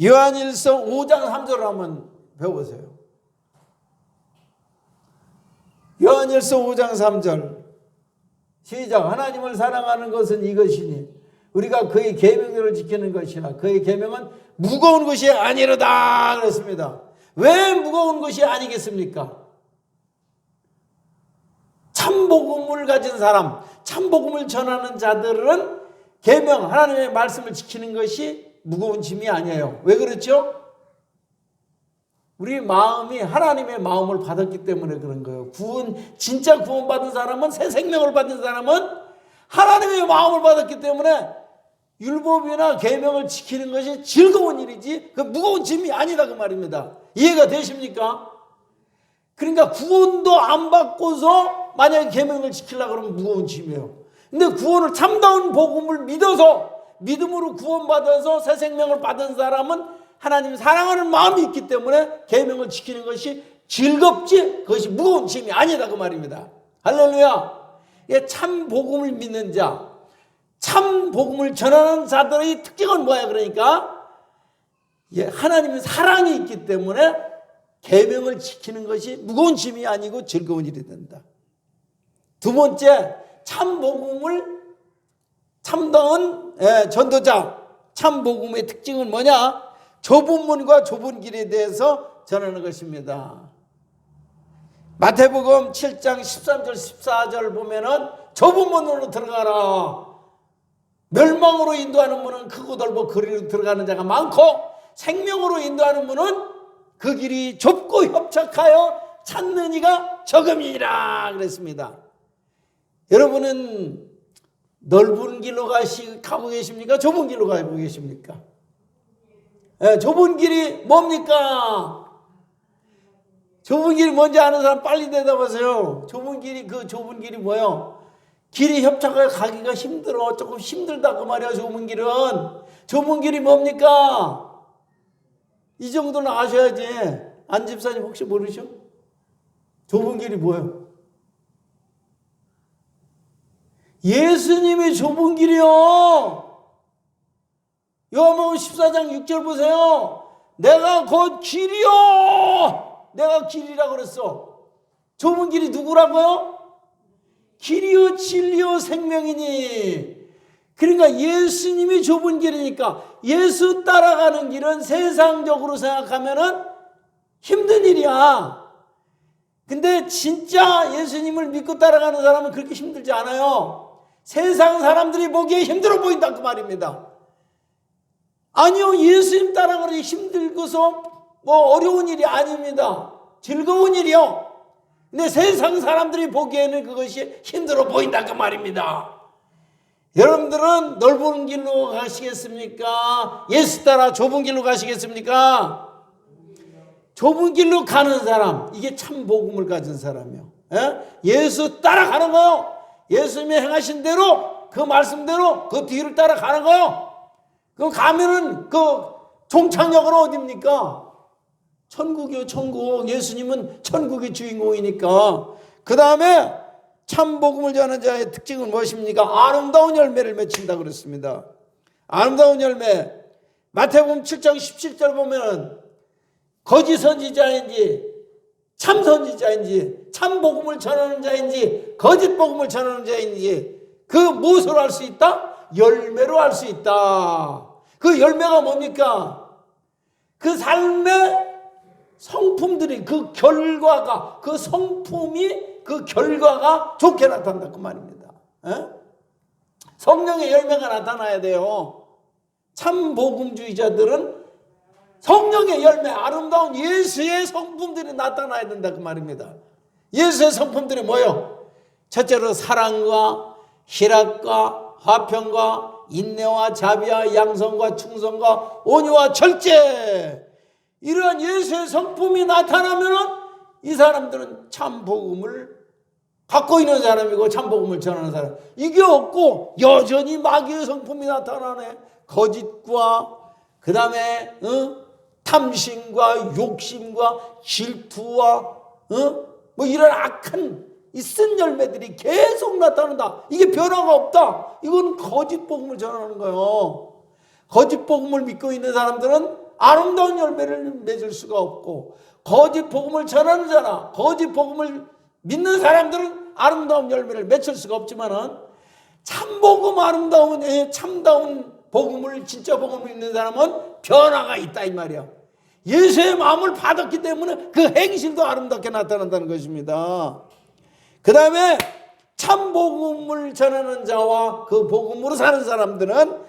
요한일서 5장 3절을 한번 배워보세요. 요한일서 5장 3절 시작. 하나님을 사랑하는 것은 이것이니 우리가 그의 계명들을 지키는 것이나 그의 계명은 무거운 것이 아니로다 그랬습니다. 왜 무거운 것이 아니겠습니까? 참복음을 가진 사람, 참복음을 전하는 자들은 계명, 하나님의 말씀을 지키는 것이 무거운 짐이 아니에요. 왜 그렇죠? 우리 마음이 하나님의 마음을 받았기 때문에 그런 거예요. 진짜 구원받은 사람은, 새 생명을 받은 사람은 하나님의 마음을 받았기 때문에 율법이나 계명을 지키는 것이 즐거운 일이지 그 무거운 짐이 아니다 그 말입니다. 이해가 되십니까? 그러니까 구원도 안 받고서 만약에 계명을 지키려고 그러면 무거운 짐이에요. 근데 구원을, 참다운 복음을 믿음으로 구원받아서 새 생명을 받은 사람은 하나님 사랑하는 마음이 있기 때문에 계명을 지키는 것이 즐겁지 그것이 무거운 짐이 아니다 그 말입니다. 할렐루야. 참 복음을 믿는 자, 참 복음을 전하는 자들의 특징은 뭐야? 그러니까 하나님의 사랑이 있기 때문에 계명을 지키는 것이 무거운 짐이 아니고 즐거운 일이 된다. 두 번째, 참 복음을 참다운 전도자, 참 복음의 특징은 뭐냐? 좁은 문과 좁은 길에 대해서 전하는 것입니다. 마태복음 7장 13절 14절 보면은 좁은 문으로 들어가라. 멸망으로 인도하는 문은 크고 넓고 그리로 들어가는 자가 많고 생명으로 인도하는 문은 그 길이 좁고 협착하여 찾는 이가 적음이라 그랬습니다. 여러분은 넓은 길로 가고 계십니까? 좁은 길로 가고 계십니까? 좁은 길이 뭡니까? 좁은 길이 뭔지 아는 사람 빨리 대답하세요. 좁은 길이 뭐예요? 길이 협착하여 가기가 힘들어. 조금 힘들다 그 말이야. 좁은 길이 뭡니까? 이 정도는 아셔야지. 안 집사님 혹시 모르셔? 좁은 길이 뭐예요? 예수님이 좁은 길이요. 요한복음 14장 6절 보세요. 내가 곧 길이요. 내가 길이라고 그랬어. 좁은 길이 누구라고요? 길이요 진리요 생명이니. 그러니까 예수님이 좁은 길이니까 예수 따라가는 길은 세상적으로 생각하면은 힘든 일이야. 근데 진짜 예수님을 믿고 따라가는 사람은 그렇게 힘들지 않아요. 세상 사람들이 보기에 힘들어 보인다 그 말입니다. 아니요, 예수님 따라가는 힘들고서 어려운 일이 아닙니다. 즐거운 일이요. 근데 세상 사람들이 보기에는 그것이 힘들어 보인다 그 말입니다. 여러분들은 넓은 길로 가시겠습니까? 예수 따라 좁은 길로 가시겠습니까? 좁은 길로 가는 사람, 이게 참 복음을 가진 사람이요. 예수 따라가는 거요. 예수님이 행하신 대로 그 말씀대로 그 뒤를 따라가는 거요. 그 가면은 그 종착역은 어디입니까? 천국이요, 천국. 예수님은 천국의 주인공이니까. 그 다음에 참 복음을 전하는 자의 특징은 무엇입니까? 아름다운 열매를 맺힌다 그랬습니다. 아름다운 열매. 마태복음 7장 17절 보면 거짓 선지자인지 참 선지자인지 참 복음을 전하는 자인지 거짓 복음을 전하는 자인지 그 무엇으로 알 수 있다? 열매로 알 수 있다. 그 열매가 뭡니까? 그 삶의 성품들이 그 결과가 그 성품이 그 결과가 좋게 나타난다 그 말입니다. 성령의 열매가 나타나야 돼요. 참 복음주의자들은 성령의 열매, 아름다운 예수의 성품들이 나타나야 된다 그 말입니다. 예수의 성품들이 뭐예요? 첫째로 사랑과 희락과 화평과 인내와 자비와 양성과 충성과 온유와 절제, 이러한 예수의 성품이 나타나면 이 사람들은 참 복음을 갖고 있는 사람이고 참 복음을 전하는 사람. 이게 없고 여전히 마귀의 성품이 나타나네. 거짓과 그 다음에 탐심과 욕심과 질투와 이런 악한 이 쓴 열매들이 계속 나타난다. 이게 변화가 없다. 이건 거짓 복음을 전하는 거예요. 거짓 복음을 믿고 있는 사람들은 아름다운 열매를 맺을 수가 없고, 거짓 복음을 전하는 자나 거짓 복음을 믿는 사람들은 아름다운 열매를 맺을 수가 없지만은 참 복음, 아름다운 참다운 복음을, 진짜 복음을 믿는 사람은 변화가 있다 이 말이야. 예수의 마음을 받았기 때문에 그 행실도 아름답게 나타난다는 것입니다. 그 다음에 참 복음을 전하는 자와 그 복음으로 사는 사람들은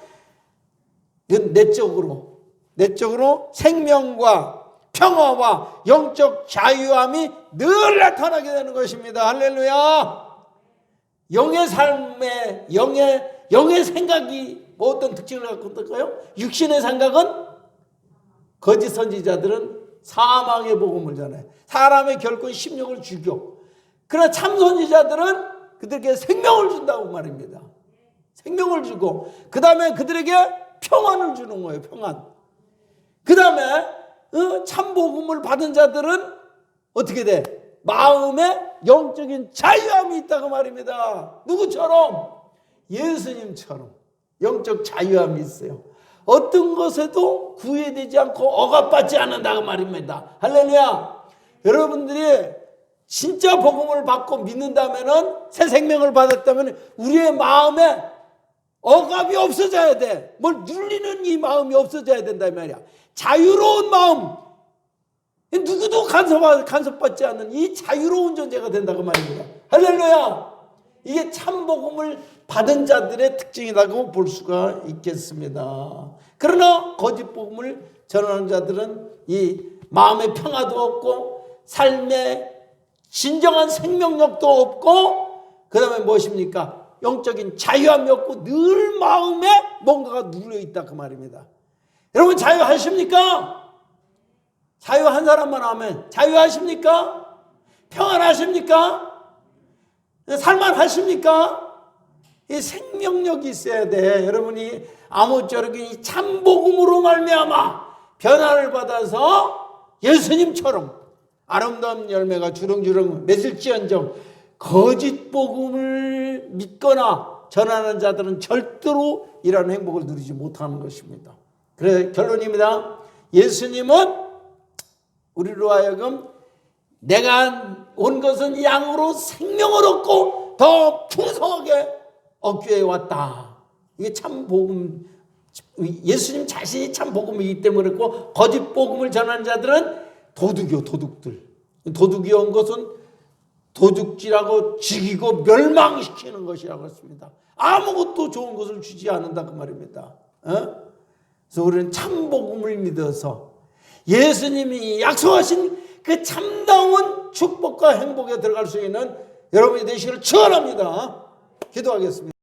내적으로 생명과 평화와 영적 자유함이 늘 나타나게 되는 것입니다. 할렐루야. 영의 삶에 영의 생각이 어떤 특징을 갖고 있을까요? 육신의 생각은 거짓 선지자들은 사망의 복음을 전해 사람의 결코 심령을 죽여. 그러나 참 선지자들은 그들에게 생명을 준다고 말입니다. 생명을 주고 그 다음에 그들에게 평안을 주는 거예요. 평안. 그 다음에 참 복음을 받은 자들은 어떻게 돼? 마음에 영적인 자유함이 있다고 말입니다. 누구처럼? 예수님처럼 영적 자유함이 있어요. 어떤 것에도 구애되지 않고 억압받지 않는다고 말입니다. 할렐루야. 여러분들이 진짜 복음을 받고 믿는다면은, 새 생명을 받았다면 우리의 마음에 억압이 없어져야 돼. 뭘 눌리는 이 마음이 없어져야 된다 이 말이야. 자유로운 마음, 누구도 간섭받지 않는 이 자유로운 존재가 된다고 말입니다. 할렐루야! 이게 참복음을 받은 자들의 특징이라고 볼 수가 있겠습니다. 그러나 거짓 복음을 전하는 자들은 이 마음의 평화도 없고 삶의 진정한 생명력도 없고 그 다음에 무엇입니까? 영적인 자유함이 없고 늘 마음에 뭔가가 눌려있다 그 말입니다. 여러분 자유하십니까? 자유한 사람만 하면 자유하십니까? 평안하십니까? 살만하십니까? 이 생명력이 있어야 돼. 여러분이 아무쪼록 이 참복음으로 말미암아 변화를 받아서 예수님처럼 아름다운 열매가 주렁주렁 맺을지언정 거짓 복음을 믿거나 전하는 자들은 절대로 이런 행복을 누리지 못하는 것입니다. 그래 결론입니다. 예수님은 우리로 하여금 내가 온 것은 양으로 생명을 얻고 더 풍성하게 얻기 위해 왔다. 이게 참 복음, 예수님 자신이 참 복음이기 때문에 그렇고 거짓 복음을 전하는 자들은 도둑들. 도둑이 온 것은 도둑질하고 죽이고 멸망시키는 것이라고 했습니다. 아무것도 좋은 것을 주지 않는다 그 말입니다. 그래서 우리는 참 복음을 믿어서 예수님이 약속하신 그 참다운 축복과 행복에 들어갈 수 있는 여러분이 되시기를 축원합니다. 기도하겠습니다.